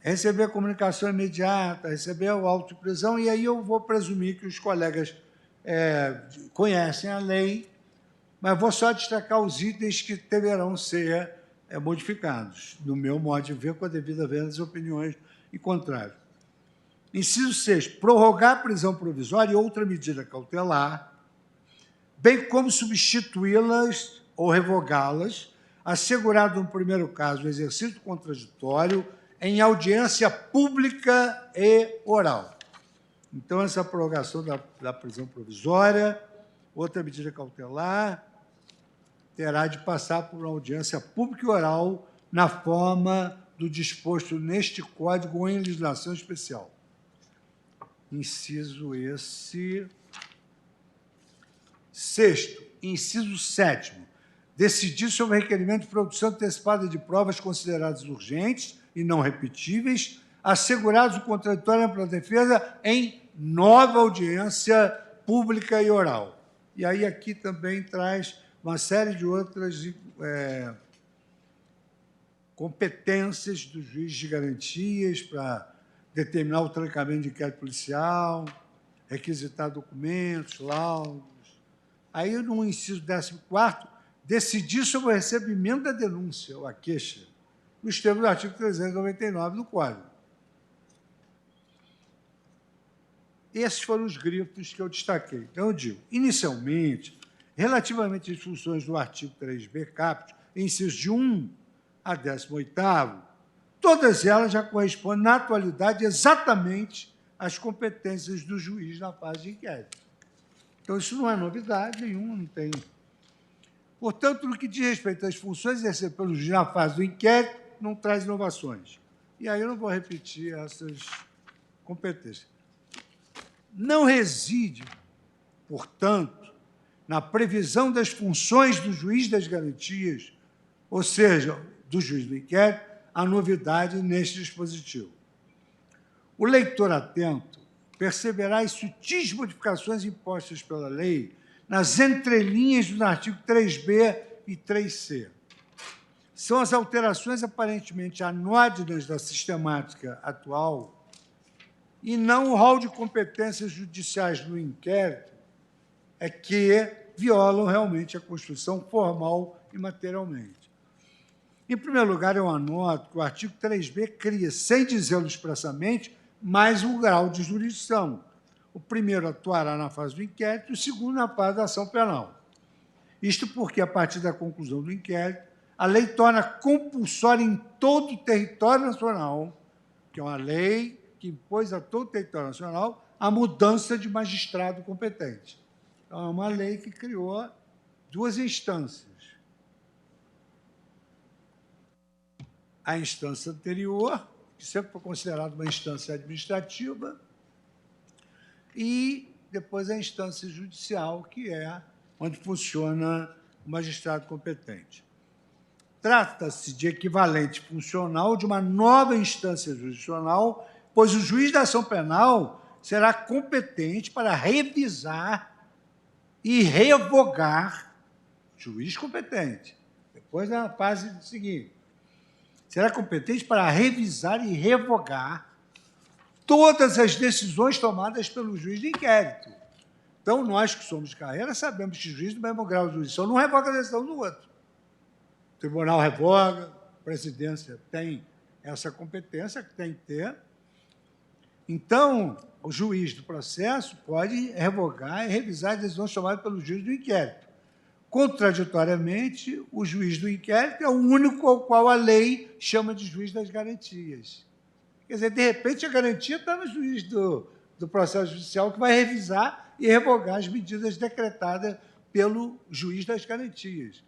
receber comunicação imediata, receber o auto de prisão, e aí eu vou presumir que os colegas conhecem a lei, mas vou só destacar os itens que deverão ser modificados, no meu modo de ver, com a devida venda das opiniões e contrário. Inciso 6, prorrogar a prisão provisória e outra medida cautelar, bem como substituí-las ou revogá-las, assegurado no primeiro caso o exercício do contraditório em audiência pública e oral. Então, essa prorrogação da prisão provisória, outra medida cautelar, terá de passar por uma audiência pública e oral na forma do disposto neste Código ou em legislação especial. Inciso esse. 6º, inciso 7º, decidir sobre o requerimento de produção antecipada de provas consideradas urgentes e não repetíveis, assegurados o contraditório pela defesa em nova audiência pública e oral. E aí aqui também traz uma série de outras competências do juiz de garantias para determinar o trancamento de inquérito policial, requisitar documentos, laudos. Aí, no inciso 14º, decidir sobre o recebimento da denúncia, ou a queixa, nos termos do artigo 399 do Código. Esses foram os grifos que eu destaquei. Então, eu digo, inicialmente, relativamente às funções do artigo 3b, caput, incisos de 1 a 18º, todas elas já correspondem, na atualidade, exatamente às competências do juiz na fase de inquérito. Então, isso não é novidade nenhuma, não tem. Portanto, no que diz respeito às funções exercidas pelo juiz na fase do inquérito, não traz inovações. E aí eu não vou repetir essas competências. Não reside, portanto, na previsão das funções do juiz das garantias, ou seja, do juiz do inquérito, a novidade neste dispositivo. O leitor atento perceberá as sutis modificações impostas pela lei nas entrelinhas do artigo 3b e 3c. São as alterações aparentemente anódinas da sistemática atual e não o rol de competências judiciais no inquérito que violam realmente a Constituição formal e materialmente. Em primeiro lugar, eu anoto que o artigo 3b cria, sem dizê-lo expressamente, mais um grau de jurisdição. O primeiro atuará na fase do inquérito e o segundo na fase da ação penal. Isto porque, a partir da conclusão do inquérito, a lei torna compulsória em todo o território nacional, que é uma lei que impôs a todo o território nacional a mudança de magistrado competente. Então, é uma lei que criou duas instâncias. a instância anterior, que sempre foi considerada uma instância administrativa, e depois a instância judicial, que é onde funciona o magistrado competente. Trata-se de equivalente funcional de uma nova instância jurisdicional, pois o juiz da ação penal será competente para revisar e revogar, juiz competente, depois na fase seguinte, será competente para revisar e revogar todas as decisões tomadas pelo juiz de inquérito. Então, nós que somos de carreira sabemos que o juiz do mesmo grau de jurisdição não revoga a decisão do outro. O tribunal revoga, a presidência tem essa competência que tem que ter. Então, o juiz do processo pode revogar e revisar as decisões tomadas pelo juiz do inquérito. Contraditoriamente, o juiz do inquérito é o único ao qual a lei chama de juiz das garantias. Quer dizer, de repente, a garantia está no juiz do processo judicial, que vai revisar e revogar as medidas decretadas pelo juiz das garantias.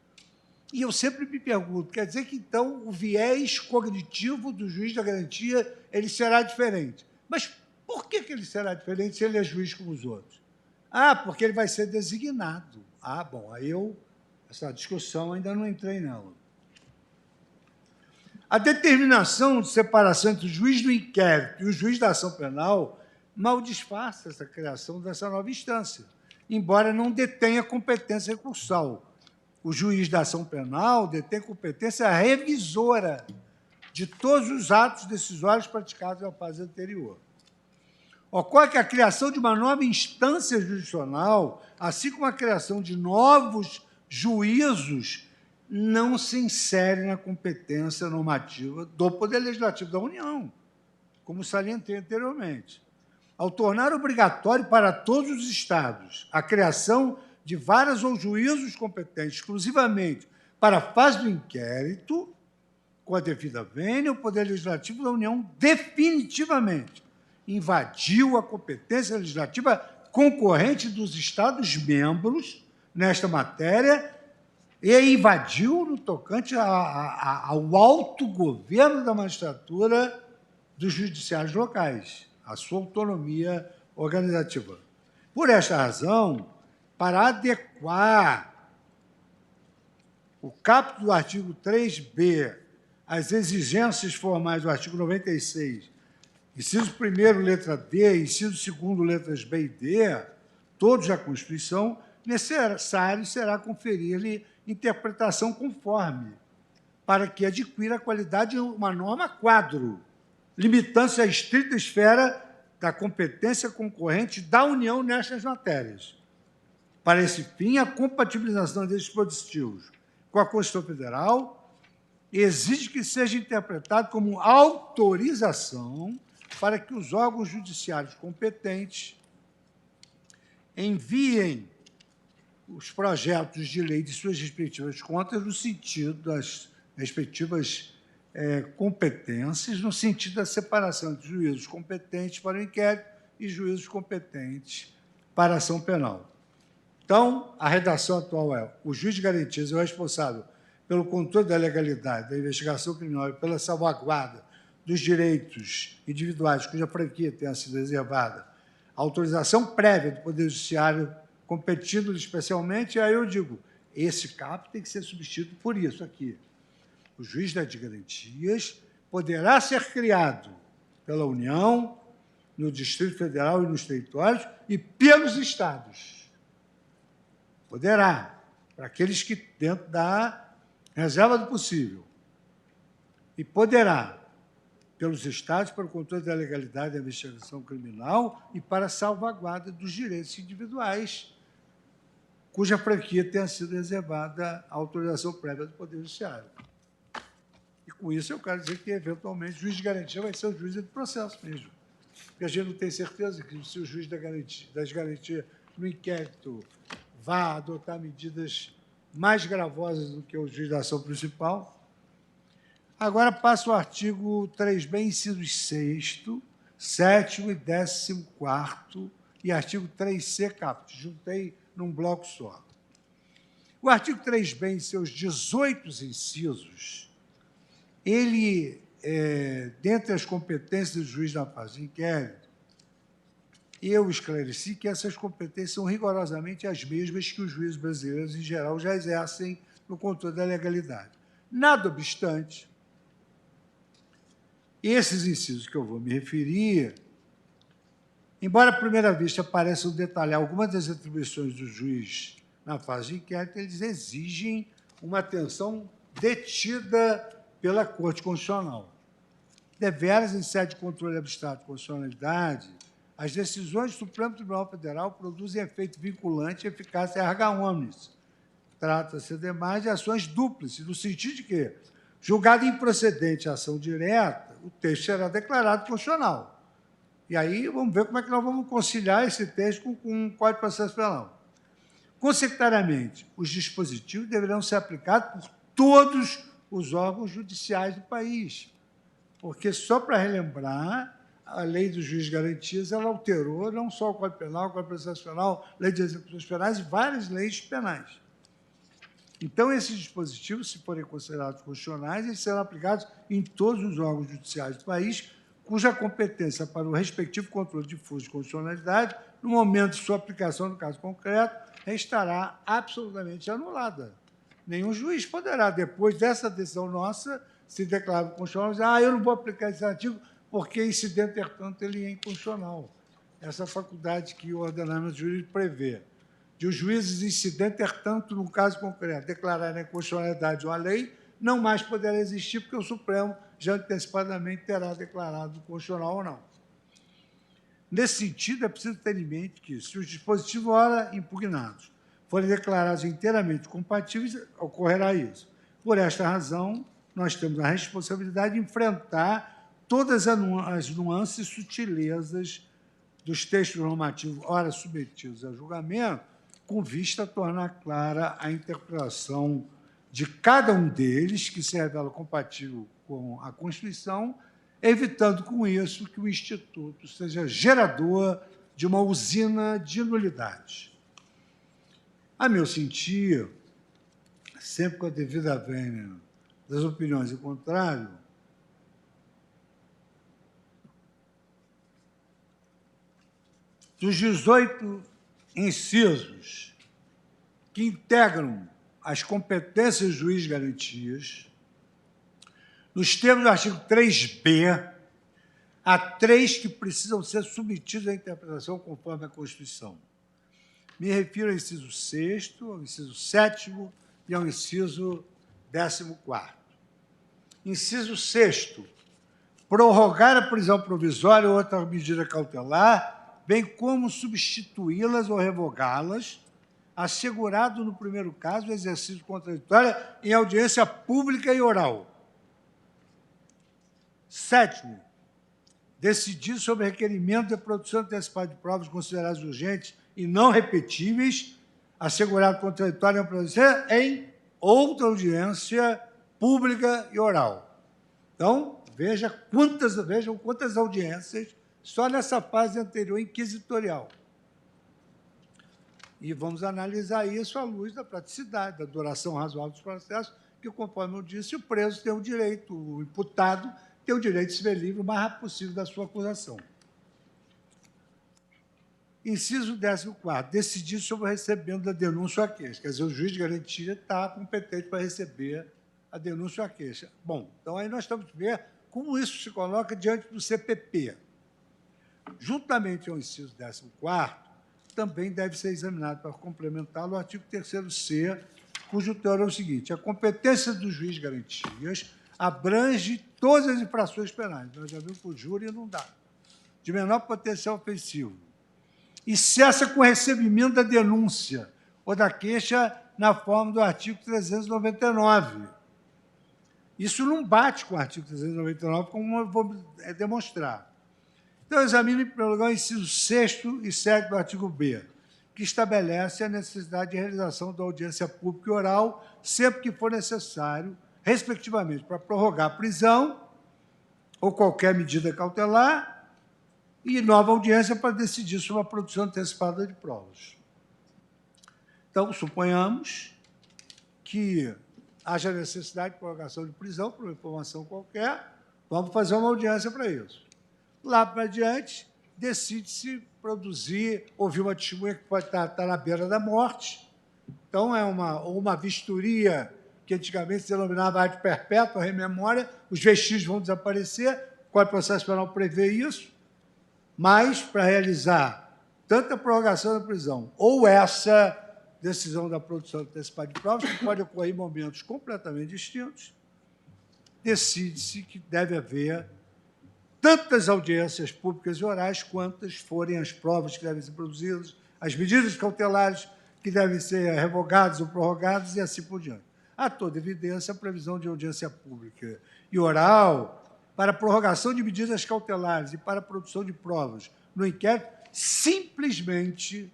E eu sempre me pergunto, quer dizer que, então, o viés cognitivo do juiz da garantia ele será diferente. Mas por que ele será diferente se ele é juiz como os outros? Ah, porque ele vai ser designado. Ah, bom, aí essa discussão ainda não entrei nela. A determinação de separação entre o juiz do inquérito e o juiz da ação penal mal disfarça essa criação dessa nova instância, embora não detenha competência recursal. O juiz da ação penal detém competência revisora de todos os atos decisórios praticados na fase anterior. Ocorre que a criação de uma nova instância jurisdicional, assim como a criação de novos juízos, não se insere na competência normativa do Poder Legislativo da União, como salientei anteriormente. Ao tornar obrigatório para todos os Estados a criação de varas ou juízos competentes exclusivamente para a fase do inquérito, com a devida vênia, o Poder Legislativo da União definitivamente invadiu a competência legislativa concorrente dos Estados-membros nesta matéria e invadiu no tocante ao autogoverno da magistratura dos judiciários locais, a sua autonomia organizativa. Por esta razão, para adequar o caput do artigo 3b às exigências formais do artigo 96, inciso 1º, letra D, inciso 2º, letras B e D, todos da Constituição, necessário será conferir-lhe interpretação conforme, para que adquira a qualidade de uma norma quadro, limitando-se à estrita esfera da competência concorrente da União nestas matérias. Para esse fim, a compatibilização desses dispositivos com a Constituição Federal exige que seja interpretado como autorização para que os órgãos judiciários competentes enviem os projetos de lei de suas respectivas contas no sentido das respectivas competências, no sentido da separação entre juízos competentes para o inquérito e juízos competentes para a ação penal. Então, a redação atual é: o juiz de garantias é o responsável pelo controle da legalidade da investigação criminal e pela salvaguarda dos direitos individuais cuja franquia tenha sido reservada, a autorização prévia do Poder Judiciário competindo especialmente. Aí eu digo, esse caput tem que ser substituído por isso aqui. O juiz das garantias poderá ser criado pela União, no Distrito Federal e nos territórios, e pelos Estados. Poderá, para aqueles que dentro da reserva do possível. E poderá, pelos Estados, para o controle da legalidade da investigação criminal e para a salvaguarda dos direitos individuais, cuja franquia tenha sido reservada à autorização prévia do Poder Judiciário. E, com isso, eu quero dizer que, eventualmente, o juiz de garantia vai ser o juiz do processo mesmo. Porque a gente não tem certeza que, se o juiz das garantias, no inquérito, vá adotar medidas mais gravosas do que o juiz da ação principal. Agora, passo ao artigo 3b, incisos 6º, 7º e 14º, e artigo 3c, caput. Juntei num bloco só. O artigo 3b, em seus 18 incisos, ele, dentre as competências do juiz na fase de inquérito, eu esclareci que essas competências são rigorosamente as mesmas que os juízes brasileiros, em geral, já exercem no controle da legalidade. Nada obstante, esses incisos que eu vou me referir, embora à primeira vista pareçam detalhar algumas das atribuições do juiz na fase de inquérito, eles exigem uma atenção detida pela Corte Constitucional. Deveras, em sede de controle abstrato de constitucionalidade, as decisões do Supremo Tribunal Federal produzem efeito vinculante e eficácia erga omnes. Trata-se, ademais, de ações dúplices, no sentido de que, julgada improcedente a ação direta, o texto será declarado constitucional. E aí vamos ver como é que nós vamos conciliar esse texto com o Código de Processo Penal. Consequentariamente, os dispositivos deverão ser aplicados por todos os órgãos judiciais do país, porque, só para relembrar, a lei do juiz de garantias ela alterou não só o Código Penal, o Código de Processo Penal, lei de execuções penais e várias leis penais. Então, esses dispositivos, se forem considerados constitucionais, eles serão aplicados em todos os órgãos judiciais do país, cuja competência para o respectivo controle difuso de constitucionalidade, no momento de sua aplicação, no caso concreto, restará absolutamente anulada. Nenhum juiz poderá, depois dessa decisão nossa, se declarar constitucional e dizer: eu não vou aplicar esse artigo porque, incidente, portanto, ele é inconstitucional. Essa faculdade que o ordenamento jurídico prevê, de os juízes incidente, tanto no caso concreto, declararem a constitucionalidade de uma lei, não mais poderá existir, porque o Supremo já antecipadamente terá declarado constitucional ou não. Nesse sentido, é preciso ter em mente que, se os dispositivos ora impugnados forem declarados inteiramente compatíveis, ocorrerá isso. Por esta razão, nós temos a responsabilidade de enfrentar todas as nuances e sutilezas dos textos normativos, ora submetidos a julgamento, com vista a tornar clara a interpretação de cada um deles, que se revela compatível com a Constituição, evitando com isso que o Instituto seja gerador de uma usina de nulidades. A meu sentir, sempre com a devida vênia das opiniões em contrário, dos 18 incisos que integram as competências do juiz de garantias, nos termos do artigo 3b, há 3 que precisam ser submetidos à interpretação conforme a Constituição. Me refiro ao inciso 6º, ao inciso 7º e ao inciso 14º. Inciso 6º, prorrogar a prisão provisória ou outra medida cautelar, bem como substituí-las ou revogá-las, assegurado, no primeiro caso, o exercício contraditório em audiência pública e oral. 7º, decidir sobre requerimento de produção antecipada de provas consideradas urgentes e não repetíveis, assegurado contraditório em outra audiência pública e oral. Então, vejam quantas audiências só nessa fase anterior inquisitorial. E vamos analisar isso à luz da praticidade, da duração razoável dos processos, que, conforme eu disse, o preso tem o direito, o imputado tem o direito de se ver livre o mais rápido possível da sua acusação. Inciso 14º, decidir sobre o recebimento da denúncia ou a queixa. Quer dizer, o juiz de garantia está competente para receber a denúncia ou a queixa. Bom, então aí nós temos que ver como isso se coloca diante do CPP. Juntamente ao inciso 14º, também deve ser examinado para complementá-lo o artigo 3º-C, cujo teor é o seguinte: a competência do juiz de garantias abrange todas as infrações penais. Nós já vimos que o júri não dá, de menor potencial ofensivo, e cessa com o recebimento da denúncia ou da queixa na forma do artigo 399. Isso não bate com o artigo 399, como eu vou demonstrar. Então, eu examino, em primeiro lugar, o inciso 6º e 7º do artigo B, que estabelece a necessidade de realização da audiência pública e oral sempre que for necessário, respectivamente, para prorrogar a prisão ou qualquer medida cautelar e nova audiência para decidir sobre a produção antecipada de provas. Então, suponhamos que haja necessidade de prorrogação de prisão por uma informação qualquer, vamos fazer uma audiência para isso. Lá para adiante, decide-se produzir, ouvir uma testemunha que pode estar na beira da morte. Então, é uma vistoria que antigamente se denominava arte perpétua, rememória, os vestígios vão desaparecer, o Código de Processo Penal prevê isso, mas, para realizar tanto a prorrogação da prisão ou essa decisão da produção antecipada de provas, que pode ocorrer em momentos completamente distintos, decide-se que deve haver tantas audiências públicas e orais quantas forem as provas que devem ser produzidas, as medidas cautelares que devem ser revogadas ou prorrogadas e assim por diante. Há toda evidência a previsão de audiência pública e oral para prorrogação de medidas cautelares e para a produção de provas no inquérito simplesmente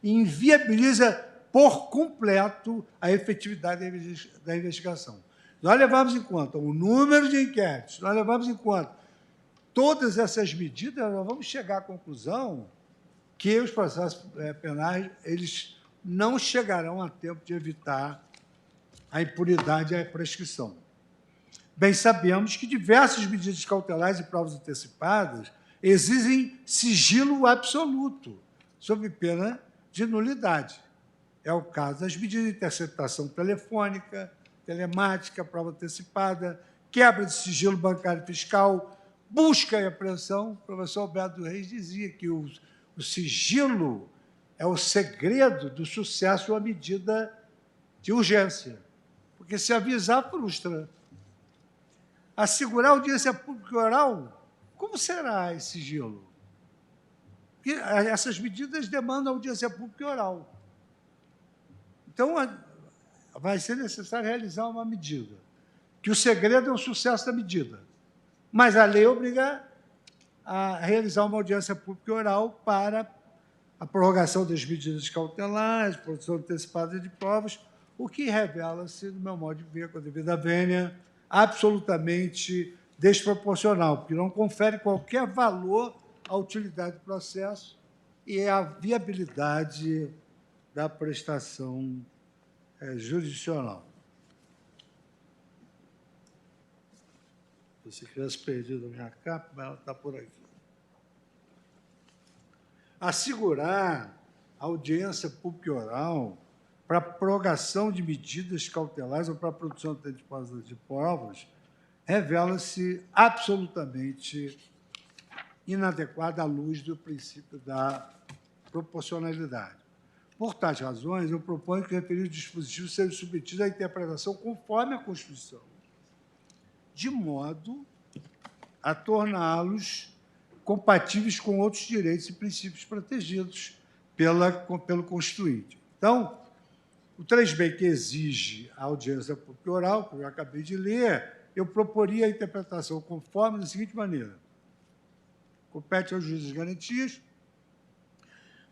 inviabiliza por completo a efetividade da investigação. Nós levamos em conta o número de inquéritos, nós levamos em conta todas essas medidas, nós vamos chegar à conclusão que os processos penais eles não chegarão a tempo de evitar a impunidade e a prescrição. Bem sabemos que diversas medidas cautelares e provas antecipadas exigem sigilo absoluto, sob pena de nulidade. É o caso das medidas de interceptação telefônica, telemática, prova antecipada, quebra de sigilo bancário e fiscal, busca e apreensão. O professor Alberto Reis dizia que o sigilo é o segredo do sucesso de uma medida de urgência, porque se avisar, frustra. Assegurar audiência pública e oral, como será esse sigilo? Porque essas medidas demandam audiência pública e oral. Então, vai ser necessário realizar uma medida, que o segredo é o sucesso da medida, mas a lei obriga a realizar uma audiência pública e oral para a prorrogação das medidas cautelares, produção antecipada de provas, o que revela-se, no meu modo de ver, com a devida vênia, absolutamente desproporcional, porque não confere qualquer valor à utilidade do processo e à viabilidade da prestação jurisdicional. Se tivesse perdido a minha capa, mas ela está por aqui. Assegurar a audiência pública e oral para a prorrogação de medidas cautelares ou para a produção antecipada de provas revela-se absolutamente inadequada à luz do princípio da proporcionalidade. Por tais razões, eu proponho que os referidos dispositivos sejam submetidos à interpretação conforme a Constituição, de modo a torná-los compatíveis com outros direitos e princípios protegidos pelo Constituinte. Então, o 3b, que exige a audiência pública oral, que eu acabei de ler, eu proporia a interpretação conforme da seguinte maneira. Compete aos juízes garantias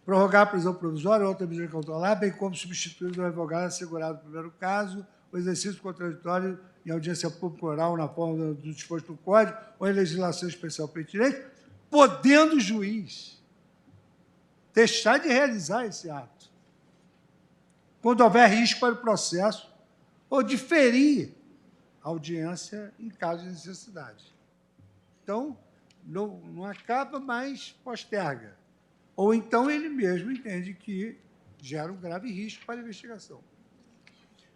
prorrogar a prisão provisória ou outra medida cautelar, bem como substituir o revogado assegurado no primeiro caso, o exercício contraditório em audiência pública oral na forma do disposto no Código ou em legislação especial pertinente, podendo o juiz deixar de realizar esse ato, quando houver risco para o processo, ou diferir a audiência em caso de necessidade. Então, não acaba, mas posterga. Ou então ele mesmo entende que gera um grave risco para a investigação.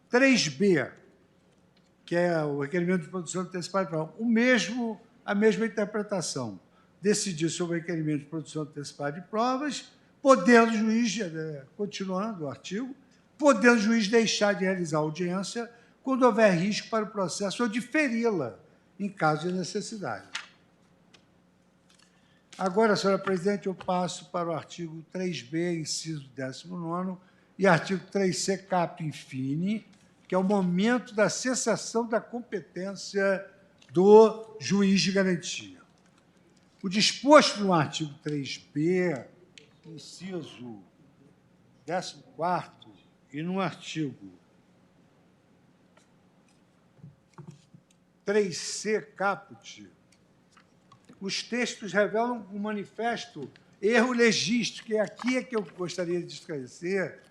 3b, que é o requerimento de produção antecipada de provas, a mesma interpretação. Decidir sobre o requerimento de produção antecipada de provas, podendo o juiz, continuando o artigo, podendo o juiz deixar de realizar a audiência quando houver risco para o processo ou diferi-la em caso de necessidade. Agora, senhora presidente, eu passo para o artigo 3b, inciso 19º, e artigo 3c, caput infine, que é o momento da cessação da competência do juiz de garantia. O disposto no artigo 3b, inciso 14º, e no artigo 3c, caput, os textos revelam um manifesto erro legístico, que aqui é que eu gostaria de esclarecer,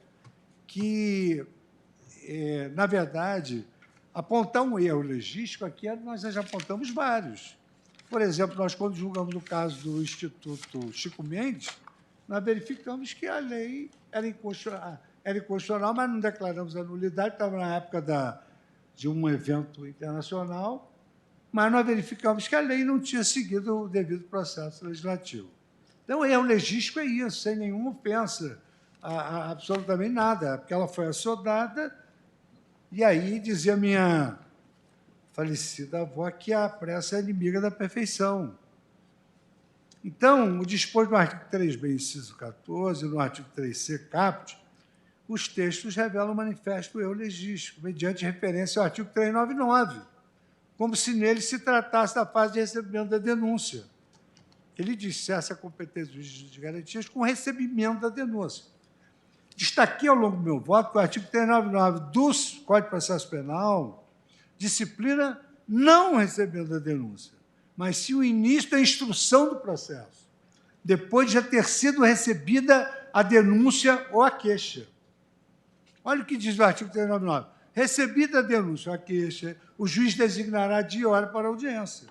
que na verdade, apontar um erro legístico aqui, nós já apontamos vários. Por exemplo, nós, quando julgamos o caso do Instituto Chico Mendes, nós verificamos que a lei era inconstitucional, mas não declaramos a nulidade, estava na época de um evento internacional, mas nós verificamos que a lei não tinha seguido o devido processo legislativo. Então, erro legístico é isso, sem nenhuma ofensa a absolutamente nada, porque ela foi assodada, e aí dizia minha falecida avó que a pressa é inimiga da perfeição. Então, o disposto no artigo 3b, inciso 14, no artigo 3c, caput, os textos revelam o manifesto erro legístico, mediante referência ao artigo 399, como se nele se tratasse da fase de recebimento da denúncia. Ele dissesse a competência do juiz de garantias com o recebimento da denúncia. Destaquei ao longo do meu voto que o artigo 399 do Código de Processo Penal disciplina não o recebimento da denúncia, mas sim o início da instrução do processo, depois de já ter sido recebida a denúncia ou a queixa. Olha o que diz o artigo 399. Recebida a denúncia ou a queixa, o juiz designará dia e hora para a audiência.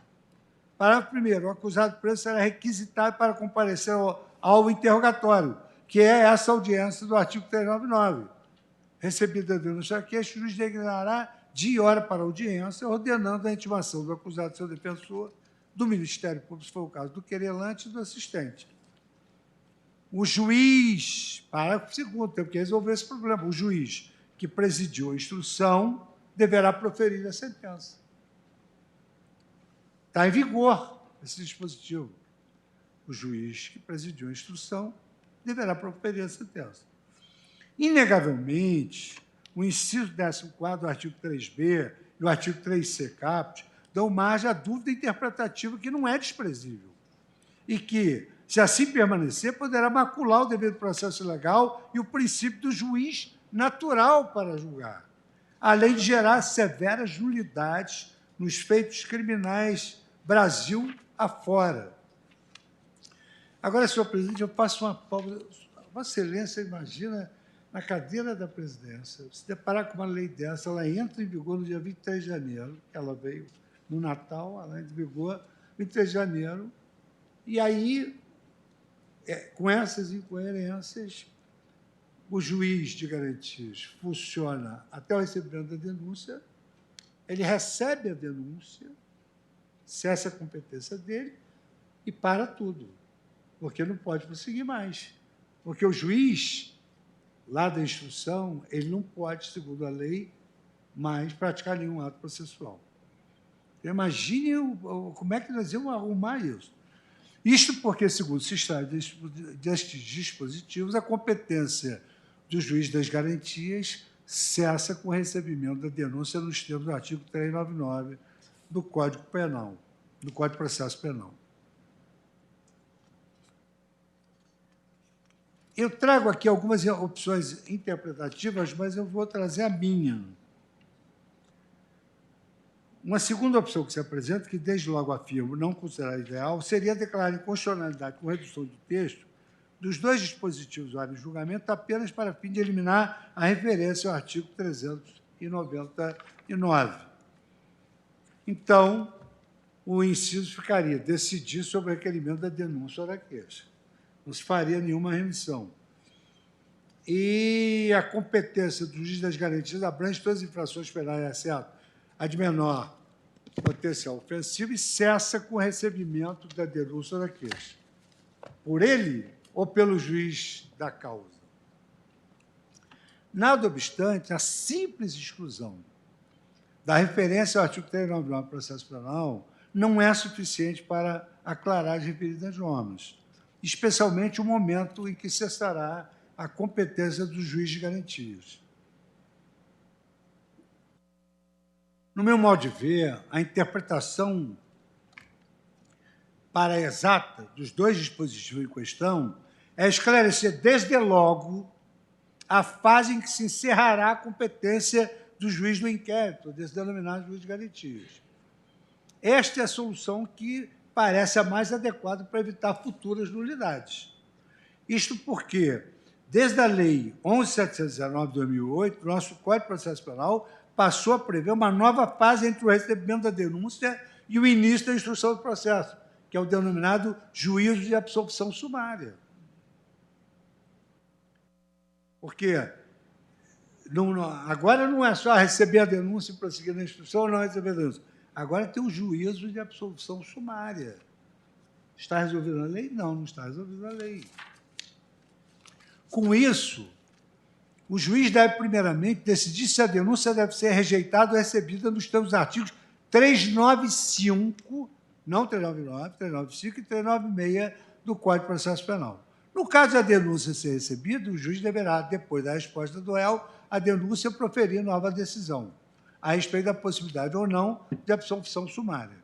Parágrafo 1º. O acusado preso será requisitado para comparecer ao interrogatório, que é essa audiência do artigo 399. Recebida a denúncia ou a queixa, o juiz designará dia e hora para a audiência, ordenando a intimação do acusado e seu defensor, do Ministério Público, se for o caso do querelante e do assistente. O juiz, parágrafo 2º, tem que resolver esse problema, o juiz que presidiu a instrução deverá proferir a sentença. Está em vigor esse dispositivo. O juiz que presidiu a instrução deverá proferir a sentença. Inegavelmente, o inciso 14º do artigo 3b e o artigo 3c caput dão margem à dúvida interpretativa que não é desprezível e que, se assim permanecer, poderá macular o devido processo legal e o princípio do juiz natural para julgar, além de gerar severas nulidades nos feitos criminais Brasil afora. Agora, senhor presidente, eu faço uma pausa. Vossa Excelência, imagina, na cadeira da presidência, se deparar com uma lei dessa, ela entra em vigor no dia 23 de janeiro, ela veio no Natal, ela entra em vigor 23 de janeiro, e aí, com essas incoerências, o juiz de garantias funciona até o recebimento da denúncia, ele recebe a denúncia, cessa a competência dele e para tudo, porque não pode prosseguir mais. Porque o juiz, lá da instrução, ele não pode, segundo a lei, mais praticar nenhum ato processual. Imagine como é que nós íamos arrumar isso. Isto porque, segundo se extrai destes dispositivos, a competência do juiz das garantias cessa com o recebimento da denúncia nos termos do artigo 399 do Código Penal, do Código de Processo Penal. Eu trago aqui algumas opções interpretativas, mas eu vou trazer a minha. Uma segunda opção que se apresenta, que desde logo afirmo não considerar ideal, seria declarar inconstitucionalidade com redução do texto dos dois dispositivos do área de julgamento apenas para fim de eliminar a referência ao artigo 399. Então, o inciso ficaria decidir sobre o requerimento da denúncia ou da queixa. Não se faria nenhuma remissão. E a competência do juiz das garantias abrange todas as infrações penais, exceto a de menor potencial ofensivo, e cessa com o recebimento da denúncia ou da queixa, por ele ou pelo juiz da causa. Nada obstante, a simples exclusão da referência ao artigo 399 do processo penal não é suficiente para aclarar as referidas normas, especialmente o momento em que cessará a competência do juiz de garantias. No meu modo de ver, a interpretação para a exata dos dois dispositivos em questão é esclarecer desde logo a fase em que se encerrará a competência do juiz do inquérito, desse denominado juiz de garantias. Esta é a solução que parece a mais adequada para evitar futuras nulidades. Isto porque, Desde a Lei 11.719 de 2008, nosso Código de Processo Penal passou a prever uma nova fase entre o recebimento da denúncia e o início da instrução do processo, que é o denominado juízo de absolvição sumária. Porque agora não é só receber a denúncia e prosseguir na instrução ou não receber a denúncia. Agora tem o juízo de absolvição sumária. Está resolvido na lei? Não, não está resolvido na lei. Com isso, o juiz deve, primeiramente, decidir se a denúncia deve ser rejeitada ou recebida nos termos dos artigos 395, não 399, 395 e 396 do Código de Processo Penal. No caso da denúncia ser recebida, o juiz deverá, depois da resposta do réu, a denúncia proferir nova decisão, a respeito da possibilidade ou não de absolvição sumária.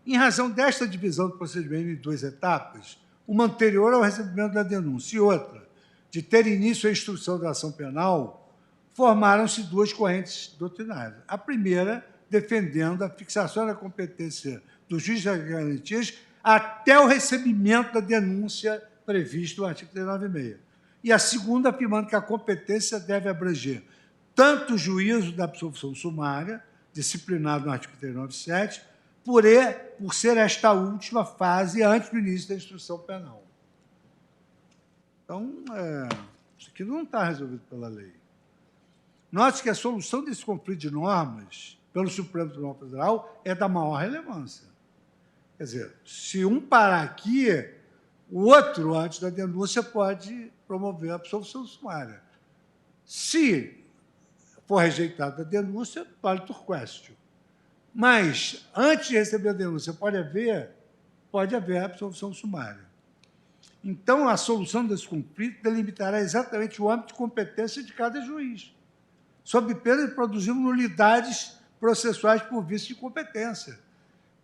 Em razão desta divisão do procedimento em duas etapas, uma anterior ao recebimento da denúncia e outra, de ter início a instrução da ação penal, formaram-se duas correntes doutrinárias. A primeira, defendendo a fixação da competência do juiz das garantias até o recebimento da denúncia previsto no artigo 396. E a segunda, afirmando que a competência deve abranger tanto o juízo da absolvição sumária, disciplinado no artigo 397, por ser esta última fase antes do início da instrução penal. Então, isso aqui não está resolvido pela lei. Note que a solução desse conflito de normas pelo Supremo Tribunal Federal é da maior relevância. Quer dizer, se um parar aqui, o outro, antes da denúncia, pode promover a absolvição sumária. Se for rejeitada a denúncia, vale turquestio. Mas, antes de receber a denúncia, pode haver a absolvição sumária. Então, a solução desse conflito delimitará exatamente o âmbito de competência de cada juiz, sob pena de produzir nulidades processuais por vício de competência,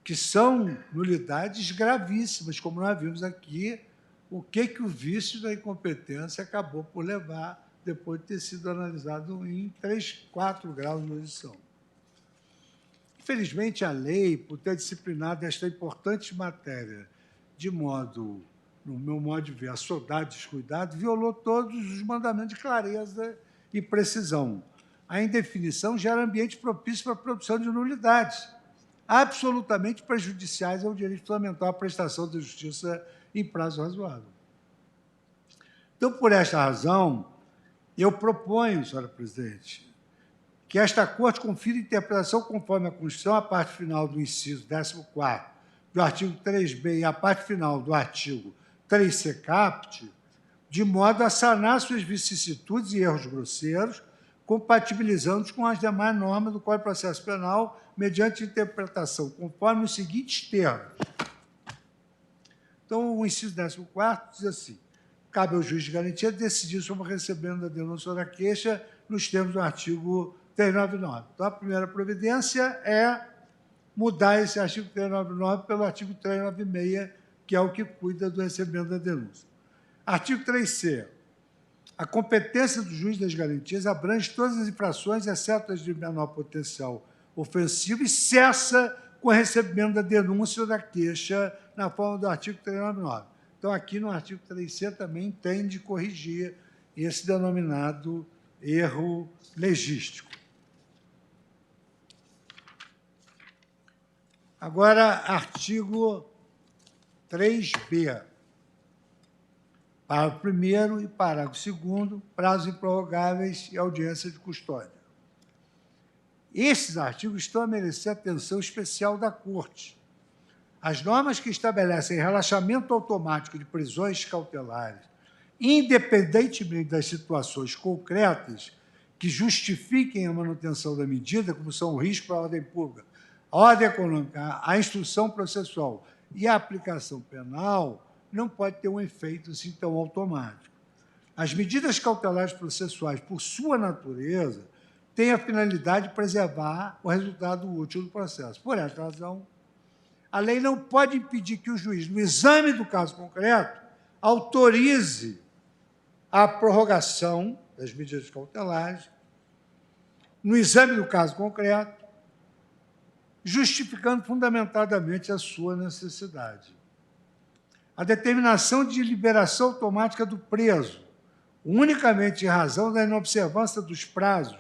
que são nulidades gravíssimas, como nós vimos aqui, o que o vício da incompetência acabou por levar, depois de ter sido analisado em 3, 4 graus de jurisdição. Infelizmente, a lei, por ter disciplinado esta importante matéria de modo, no meu modo de ver, assodado, descuidado, violou todos os mandamentos de clareza e precisão. A indefinição gera ambiente propício para a produção de nulidades, absolutamente prejudiciais ao direito fundamental à prestação da justiça em prazo razoável. Então, por esta razão, eu proponho, senhora presidente, que esta Corte confira interpretação conforme a Constituição, a parte final do inciso 14º do artigo 3b e a parte final do artigo 3c caput, de modo a sanar suas vicissitudes e erros grosseiros, compatibilizando-os com as demais normas do Código de Processo Penal, mediante interpretação conforme os seguintes termos. Então, o inciso 14º diz assim: cabe ao juiz de garantia decidir sobre o recebimento da denúncia ou da queixa nos termos do artigo 399. Então, a primeira providência é mudar esse artigo 399 pelo artigo 396, que é o que cuida do recebimento da denúncia. Artigo 3c. A competência do juiz das garantias abrange todas as infrações, exceto as de menor potencial ofensivo, e cessa com o recebimento da denúncia ou da queixa na forma do artigo 399. Então, aqui no artigo 3c também tem de corrigir esse denominado erro legístico. Agora, artigo 3b. Parágrafo 1º e parágrafo 2º, prazos improrrogáveis e audiência de custódia. Esses artigos estão a merecer atenção especial da Corte. As normas que estabelecem relaxamento automático de prisões cautelares, independentemente das situações concretas que justifiquem a manutenção da medida, como são o risco para a ordem pública, a ordem econômica, a instrução processual e a aplicação penal, não pode ter um efeito assim tão automático. As medidas cautelares processuais, por sua natureza, têm a finalidade de preservar o resultado útil do processo. Por esta razão, a lei não pode impedir que o juiz, no exame do caso concreto, autorize a prorrogação das medidas cautelares, no exame do caso concreto, justificando fundamentadamente a sua necessidade. A determinação de liberação automática do preso, unicamente em razão da inobservância dos prazos,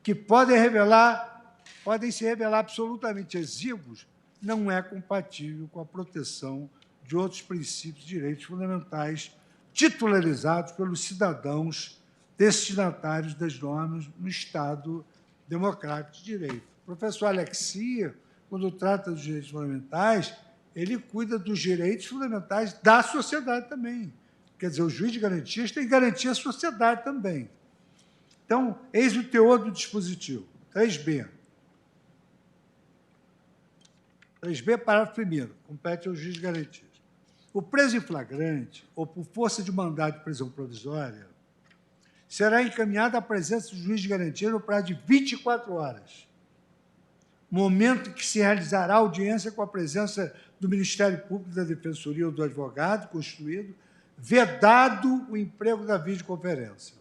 que podem se revelar absolutamente exíguos, não é compatível com a proteção de outros princípios e direitos fundamentais titularizados pelos cidadãos destinatários das normas no Estado democrático de direito. O professor Alexia, quando trata dos direitos fundamentais, ele cuida dos direitos fundamentais da sociedade também. Quer dizer, o juiz de garantias tem que garantir a sociedade também. Então, eis o teor do dispositivo. 3B. 3B, parágrafo 1º, compete ao juiz de garantias. O preso em flagrante, ou por força de mandado de prisão provisória, será encaminhado à presença do juiz de garantia no prazo de 24 horas, momento em que se realizará a audiência com a presença do Ministério Público, da Defensoria ou do advogado constituído, vedado o emprego da videoconferência.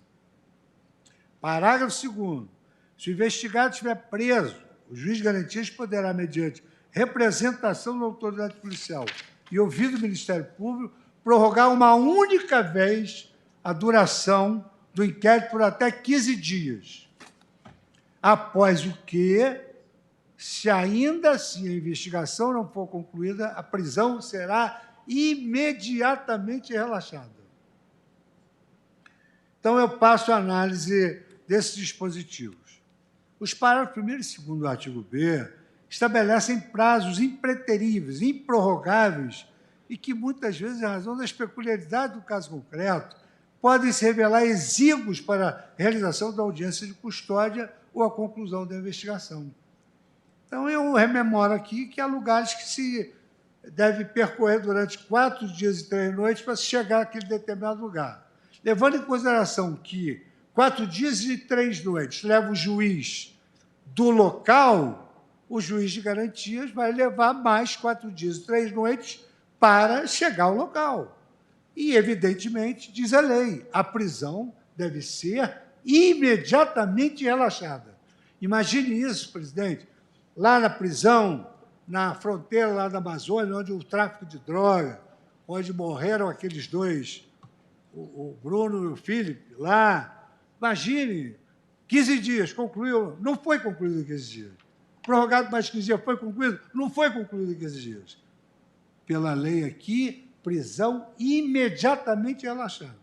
Parágrafo 2º. Se o investigado estiver preso, o juiz de garantias poderá, mediante representação da autoridade policial e ouvido do Ministério Público, prorrogar uma única vez a duração do inquérito por até 15 dias, após o que, se ainda assim a investigação não for concluída, a prisão será imediatamente relaxada. Então, eu passo a análise desses dispositivos. Os parágrafos 1º e 2º do artigo B estabelecem prazos impreteríveis, improrrogáveis, e que, muitas vezes, em razão das peculiaridades do caso concreto, podem se revelar exíguos para a realização da audiência de custódia ou a conclusão da investigação. Então, eu rememoro aqui que há lugares que se deve percorrer durante 4 dias e 3 noites para se chegar àquele determinado lugar. Levando em consideração que 4 dias e 3 noites leva o juiz do local, o juiz de garantias vai levar mais 4 dias e 3 noites para chegar ao local. E, evidentemente, diz a lei, a prisão deve ser imediatamente relaxada. Imagine isso, presidente, lá na prisão, na fronteira lá da Amazônia, onde o tráfico de droga, onde morreram aqueles dois, o Bruno e o Felipe, lá. Imagine, 15 dias, concluiu, não foi concluído em 15 dias. Prorrogado mais 15 dias, foi concluído? Não foi concluído em 15 dias. Pela lei aqui, prisão imediatamente relaxada.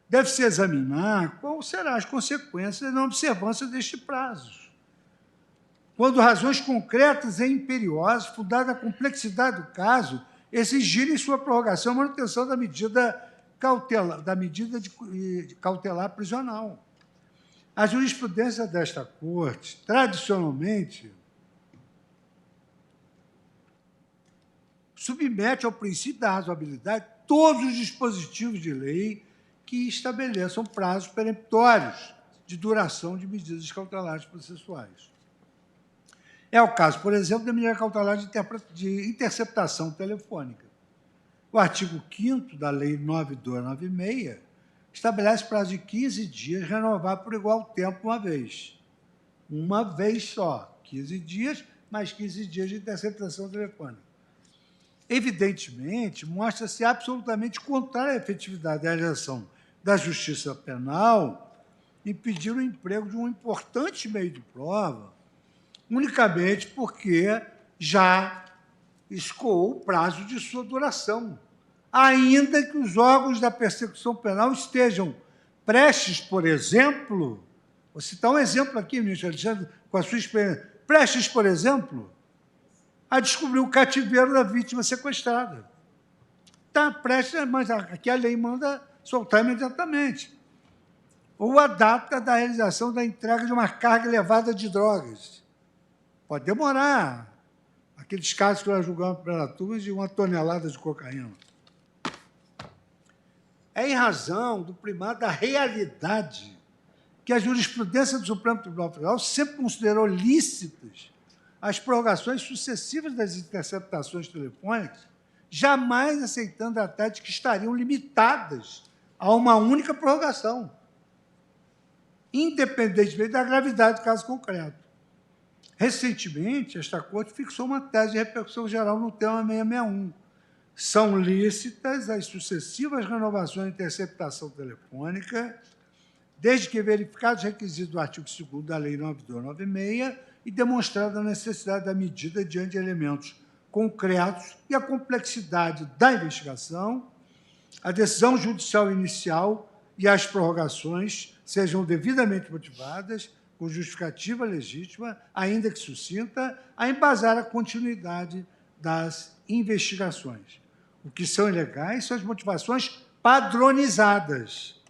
Deve-se examinar quais serão as consequências da não observância deste prazo. Quando razões concretas e imperiosas, fundadas na complexidade do caso, exigirem sua prorrogação e manutenção da medida cautelar prisional. A jurisprudência desta Corte, tradicionalmente, submete ao princípio da razoabilidade todos os dispositivos de lei que estabeleçam prazos peremptórios de duração de medidas cautelares processuais. É o caso, por exemplo, da medida cautelar de interceptação telefônica. O artigo 5º da Lei 9296 estabelece prazo de 15 dias, renovar por igual tempo uma vez. Uma vez só, 15 dias, mais 15 dias de interceptação telefônica. Evidentemente, mostra-se absolutamente contrária à efetividade da realização da justiça penal impedir o emprego de um importante meio de prova, unicamente porque já escoou o prazo de sua duração, ainda que os órgãos da persecução penal estejam prestes, por exemplo, vou citar um exemplo aqui, ministro Alexandre, com a sua experiência, prestes, por exemplo, a descobrir o cativeiro da vítima sequestrada. Está prestes, mas aqui a lei manda soltar imediatamente. Ou a data da realização da entrega de uma carga elevada de drogas. Pode demorar. Aqueles casos que nós julgamos pela turma de 1 tonelada de cocaína. É em razão do primado da realidade que a jurisprudência do Supremo Tribunal Federal sempre considerou lícitas as prorrogações sucessivas das interceptações telefônicas, jamais aceitando a tese de que estariam limitadas a uma única prorrogação, independentemente da gravidade do caso concreto. Recentemente, esta Corte fixou uma tese de repercussão geral no tema 661, são lícitas as sucessivas renovações de interceptação telefônica, desde que verificados os requisitos do artigo 2º da Lei 9296 e demonstrada a necessidade da medida diante de elementos concretos e a complexidade da investigação, a decisão judicial inicial e as prorrogações sejam devidamente motivadas, com justificativa legítima, ainda que sucinta, a embasar a continuidade das investigações. O que são ilegais são as motivações padronizadas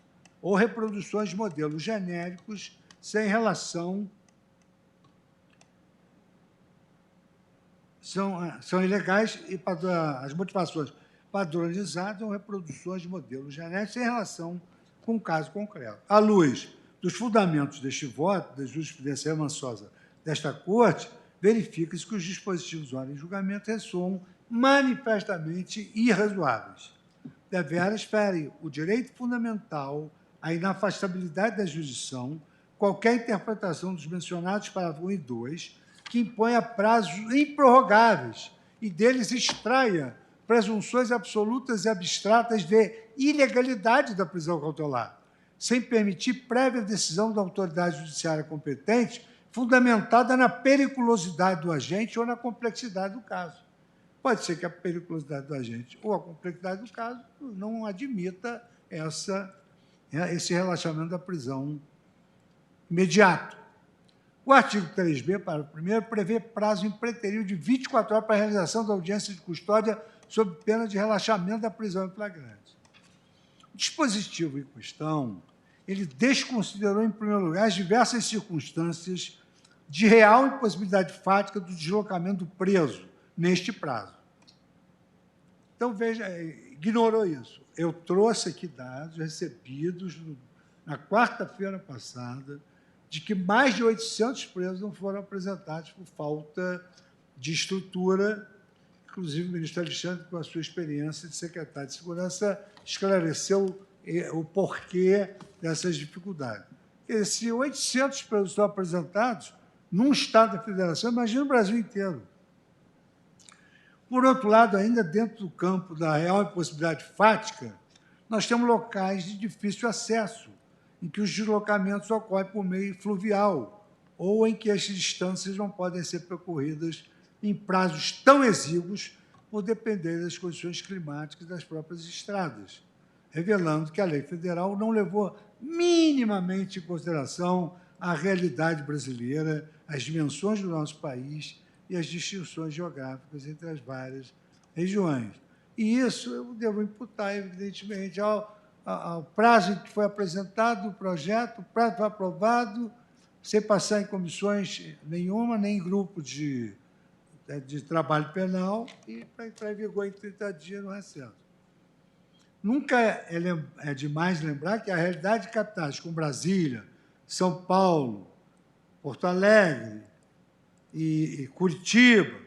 ou reproduções de modelos genéricos sem relação. São ilegais e as motivações padronizadas ou reproduções de modelos genéricos sem relação com o caso concreto. À luz dos fundamentos deste voto, da jurisprudência remansosa desta Corte, verifica-se que os dispositivos ora em julgamento ressoam manifestamente irrazoáveis. Deveras ferem o direito fundamental à inafastabilidade da jurisdição, qualquer interpretação dos mencionados parágrafos 1 e 2, que imponha prazos improrrogáveis e deles extraia presunções absolutas e abstratas de ilegalidade da prisão cautelar, sem permitir prévia decisão da autoridade judiciária competente, fundamentada na periculosidade do agente ou na complexidade do caso. Pode ser que a periculosidade do agente ou a complexidade do caso não admita esse relaxamento da prisão imediato. O artigo 3b, parágrafo 1º, prevê prazo impreterível de 24 horas para a realização da audiência de custódia sob pena de relaxamento da prisão em flagrante. O dispositivo em questão, ele desconsiderou, em primeiro lugar, as diversas circunstâncias de real impossibilidade fática do deslocamento do preso neste prazo. Então, veja, ignorou isso. Eu trouxe aqui dados recebidos na quarta-feira passada de que mais de 800 presos não foram apresentados por falta de estrutura. Inclusive, o ministro Alexandre, com a sua experiência de secretário de Segurança, esclareceu o porquê dessas dificuldades. Se 800 presos são apresentados num Estado da Federação, imagina o Brasil inteiro. Por outro lado, ainda dentro do campo da real impossibilidade fática, nós temos locais de difícil acesso, em que os deslocamentos ocorrem por meio fluvial, ou em que as distâncias não podem ser percorridas em prazos tão exíguos por depender das condições climáticas das próprias estradas, revelando que a lei federal não levou minimamente em consideração a realidade brasileira, as dimensões do nosso país e as distinções geográficas entre as várias regiões. E isso eu devo imputar, evidentemente, ao prazo em que foi apresentado o projeto, o prazo foi aprovado, sem passar em comissões nenhuma, nem em grupo de trabalho penal, e para entrar em vigor em 30 dias no recesso. Nunca é demais lembrar que a realidade de capitais como Brasília, São Paulo, Porto Alegre e Curitiba,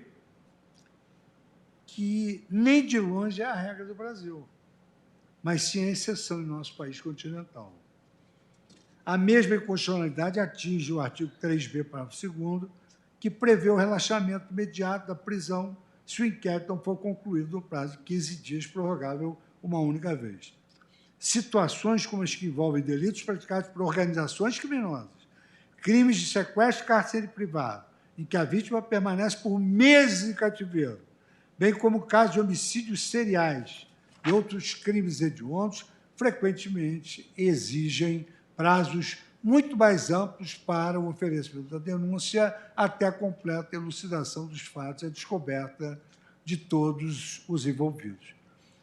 que nem de longe é a regra do Brasil, mas sim a exceção em nosso país continental. A mesma inconstitucionalidade atinge o artigo 3b, parágrafo 2º, que prevê o relaxamento imediato da prisão se o inquérito não for concluído no prazo de 15 dias, prorrogável uma única vez. Situações como as que envolvem delitos praticados por organizações criminosas, crimes de sequestro e cárcere privado, em que a vítima permanece por meses em cativeiro, bem como casos de homicídios seriais e outros crimes hediondos, frequentemente exigem prazos muito mais amplos para o oferecimento da denúncia até a completa elucidação dos fatos e a descoberta de todos os envolvidos.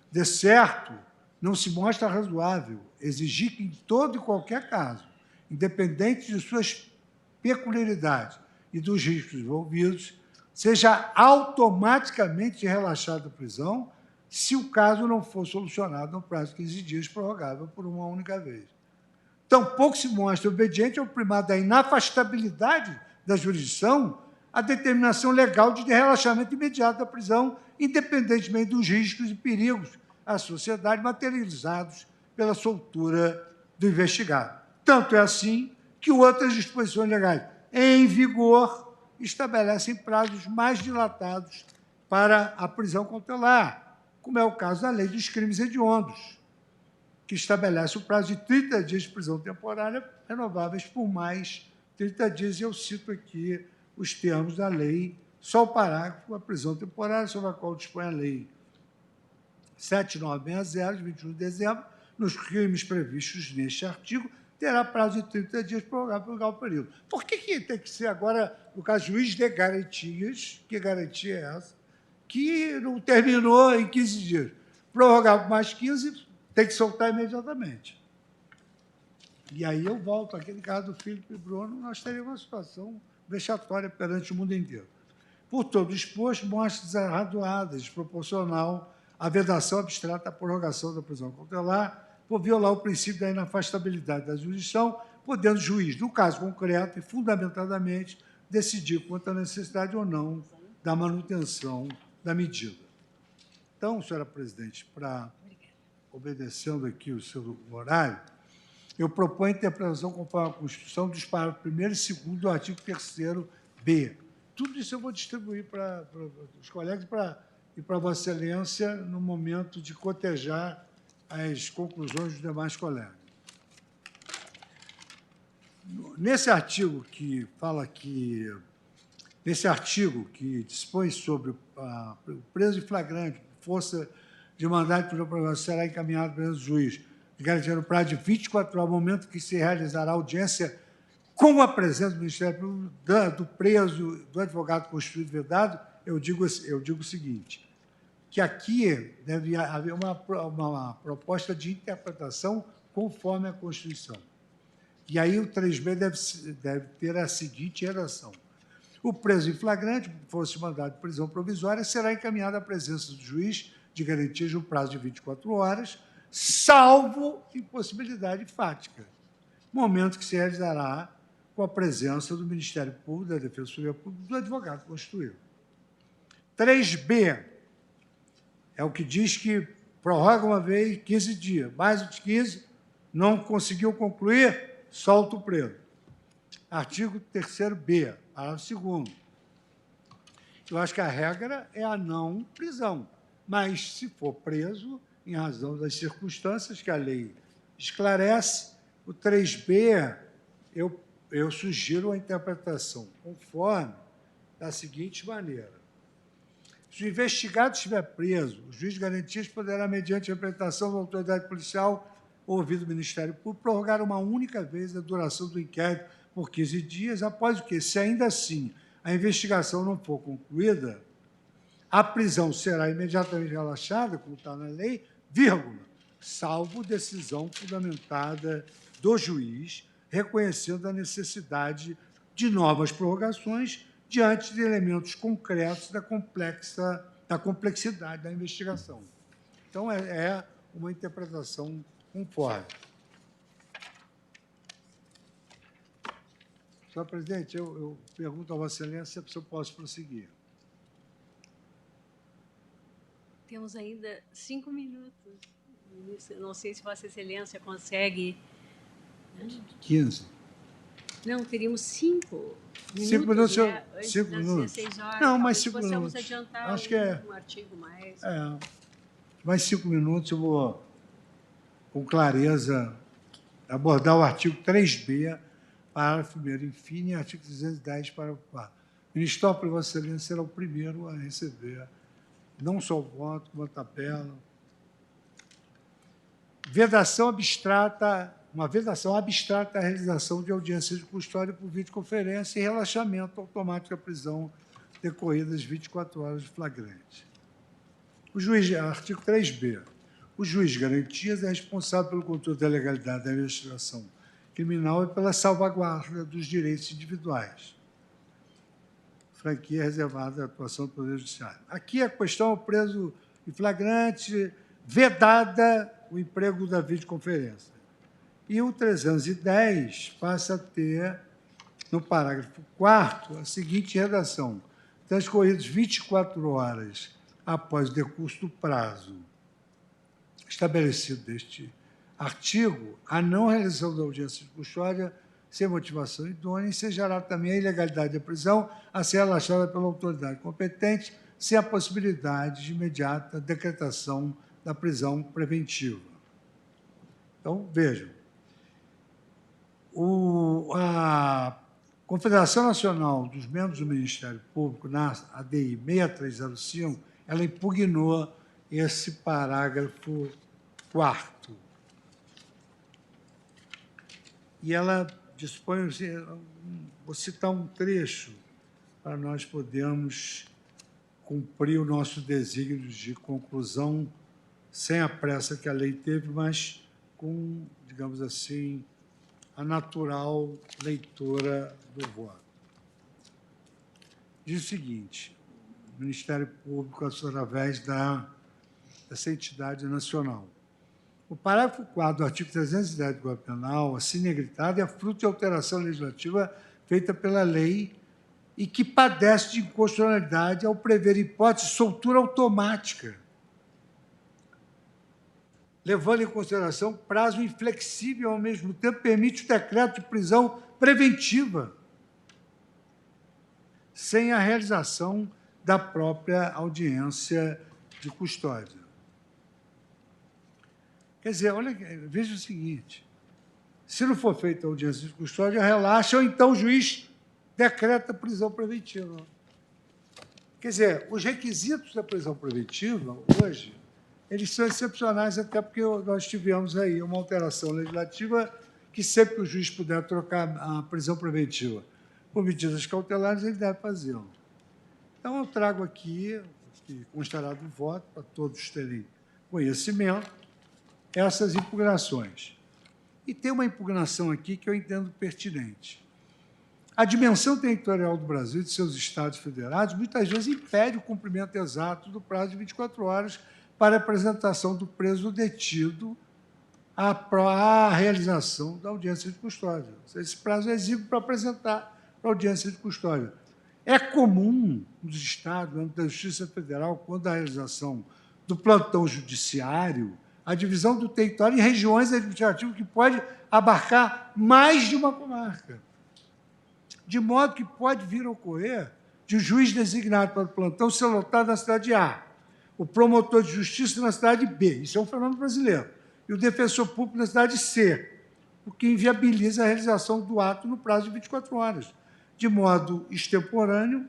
De certo, não se mostra razoável exigir que, em todo e qualquer caso, independente de suas peculiaridades e dos riscos envolvidos, seja automaticamente relaxada a prisão se o caso não for solucionado no prazo de 15 dias, prorrogável por uma única vez. Tampouco se mostra obediente ao primado da inafastabilidade da jurisdição a determinação legal de relaxamento imediato da prisão, independentemente dos riscos e perigos à sociedade materializados pela soltura do investigado. Tanto é assim que outras disposições legais em vigor estabelecem prazos mais dilatados para a prisão cautelar, como é o caso da Lei dos Crimes Hediondos, que estabelece o prazo de 30 dias de prisão temporária renováveis por mais 30 dias. E eu cito aqui os termos da lei, só o parágrafo, a prisão temporária sobre a qual dispõe a Lei 7960, de 21 de dezembro, nos crimes previstos neste artigo, terá prazo de 30 dias para prorrogar o período. Por que tem que ser agora, no caso, juiz de garantias? Que garantia é essa? Que não terminou em 15 dias. Prorrogar por mais 15, tem que soltar imediatamente. E aí eu volto àquele caso do Felipe Bruno, nós teríamos uma situação vexatória perante o mundo inteiro. Por todo o exposto, mostra desarrazoada, desproporcional a vedação abstrata à prorrogação da prisão cautelar, por violar o princípio da inafastabilidade da jurisdição, podendo o juiz, no caso concreto e fundamentadamente, decidir quanto à necessidade ou não da manutenção da medida. Então, senhora presidente, obedecendo aqui o seu horário, eu proponho a interpretação conforme a Constituição dos parágrafos 1º e 2º do artigo 3º-B. Tudo isso eu vou distribuir para os colegas e para Vossa Excelência no momento de cotejar as conclusões dos demais colegas. Nesse artigo que fala que... Nesse artigo que dispõe sobre o preso em flagrante, força de mandado de prisão provisória, será encaminhado pelo juiz, garantindo o prazo de 24 horas, momento que se realizará a audiência com a presença do Ministério Público, do preso, do advogado constituído e vedado, eu digo o seguinte, que aqui deve haver uma proposta de interpretação conforme a Constituição. E aí o 3B deve ter a seguinte redação. O preso em flagrante, fosse mandado de prisão provisória, será encaminhado à presença do juiz de garantias no prazo de 24 horas, salvo impossibilidade fática, momento que se realizará com a presença do Ministério Público, da Defensoria Pública, do advogado constituído. 3B é o que diz que prorroga uma vez 15 dias, mais de 15, não conseguiu concluir, solta o preso. Artigo 3º-B, parágrafo 2º. Eu acho que a regra é a não prisão, mas, se for preso, em razão das circunstâncias que a lei esclarece, o 3B, eu sugiro a interpretação conforme da seguinte maneira. Se o investigado estiver preso, o juiz de garantias poderá, mediante a interpretação da autoridade policial ou ouvido do Ministério Público, prorrogar uma única vez a duração do inquérito por 15 dias, após o que, se ainda assim a investigação não for concluída, a prisão será imediatamente relaxada, como está na lei, vírgula, salvo decisão fundamentada do juiz, reconhecendo a necessidade de novas prorrogações diante de elementos concretos da complexidade da investigação. Então, é uma interpretação conforme. Senhor presidente, eu pergunto a Vossa Excelência se eu posso prosseguir. Temos ainda 5 minutos. Não sei se Vossa Excelência consegue... 15. Não, teríamos 5 minutos. 5 minutos, né? 5 minutos. 16 horas, não, mais 5 minutos. Possamos adiantar acho que é um artigo mais. Mais 5 minutos eu vou, com clareza, abordar o artigo 3B, parágrafo 1º, enfim, e artigo 310, parágrafo 4º. O Ministério para Vossa Excelência será o primeiro a receber não só o voto, como a tabela. Vedação abstrata, uma vedação abstrata à realização de audiência de custódia por videoconferência e relaxamento automático da prisão decorridas 24 horas de flagrante. O juiz, artigo 3B, o juiz de garantias é responsável pelo controle da legalidade da investigação criminal e pela salvaguarda dos direitos individuais. Franquia reservada à atuação do Poder Judiciário. Aqui a questão é o preso em flagrante, vedada o emprego da videoconferência. E o 310 passa a ter, no parágrafo 4º, a seguinte redação. Transcorridos 24 horas após o decurso do prazo estabelecido deste artigo, a não realização da audiência de custódia sem motivação idônea ensejará também a ilegalidade da prisão a ser relaxada pela autoridade competente, sem a possibilidade de imediata decretação da prisão preventiva. Então, vejam, a Confederação Nacional dos Membros do Ministério Público, na ADI 6305, ela impugnou esse parágrafo 4º. E ela dispõe, vou citar um trecho para nós podermos cumprir o nosso desígnio de conclusão sem a pressa que a lei teve, mas com, digamos assim, a natural leitura do voto. Diz o seguinte: o Ministério Público, através dessa entidade nacional. O parágrafo 4º do artigo 310 do Código Penal, assim negritado, é fruto de alteração legislativa feita pela lei e que padece de inconstitucionalidade ao prever hipótese de soltura automática, levando em consideração prazo inflexível, ao mesmo tempo permite o decreto de prisão preventiva, sem a realização da própria audiência de custódia. Quer dizer, olha, veja o seguinte: se não for feita a audiência de custódia, relaxa, ou então o juiz decreta a prisão preventiva. Quer dizer, os requisitos da prisão preventiva, hoje, eles são excepcionais, até porque nós tivemos aí uma alteração legislativa que sempre que o juiz puder trocar a prisão preventiva por medidas cautelares, ele deve fazê-lo. Então, eu trago aqui, que constará do voto, para todos terem conhecimento, essas impugnações. E tem uma impugnação aqui que eu entendo pertinente. A dimensão territorial do Brasil e de seus estados federados muitas vezes impede o cumprimento exato do prazo de 24 horas para a apresentação do preso detido à realização da audiência de custódia. Esse prazo é exíguo para apresentar a audiência de custódia. É comum nos estados, no âmbito da Justiça Federal, quando a realização do plantão judiciário, a divisão do território em regiões administrativas que pode abarcar mais de uma comarca. De modo que pode vir a ocorrer de o juiz designado para o plantão ser lotado na cidade A, o promotor de justiça na cidade B, isso é um fenômeno brasileiro, e o defensor público na cidade C, o que inviabiliza a realização do ato no prazo de 24 horas, de modo extemporâneo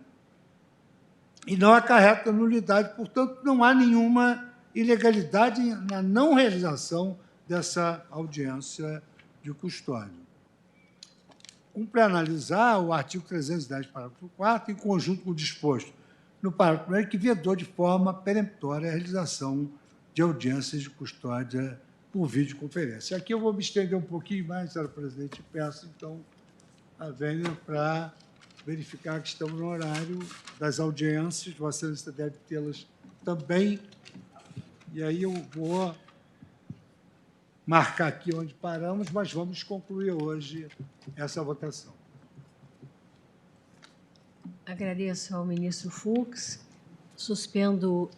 e não acarreta nulidade, portanto, não há nenhuma ilegalidade na não realização dessa audiência de custódia. Cumpre analisar o artigo 310, parágrafo 4º, em conjunto com o disposto no parágrafo 1º, que vedou de forma peremptória a realização de audiências de custódia por videoconferência. Aqui eu vou me estender um pouquinho mais, senhora presidente, e peço, então, a vênia para verificar que estamos no horário das audiências, Vossa Excelência deve tê-las também. E aí eu vou marcar aqui onde paramos, mas vamos concluir hoje essa votação. Agradeço ao ministro Fux. Suspendo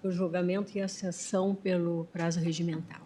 o julgamento e a sessão pelo prazo regimental.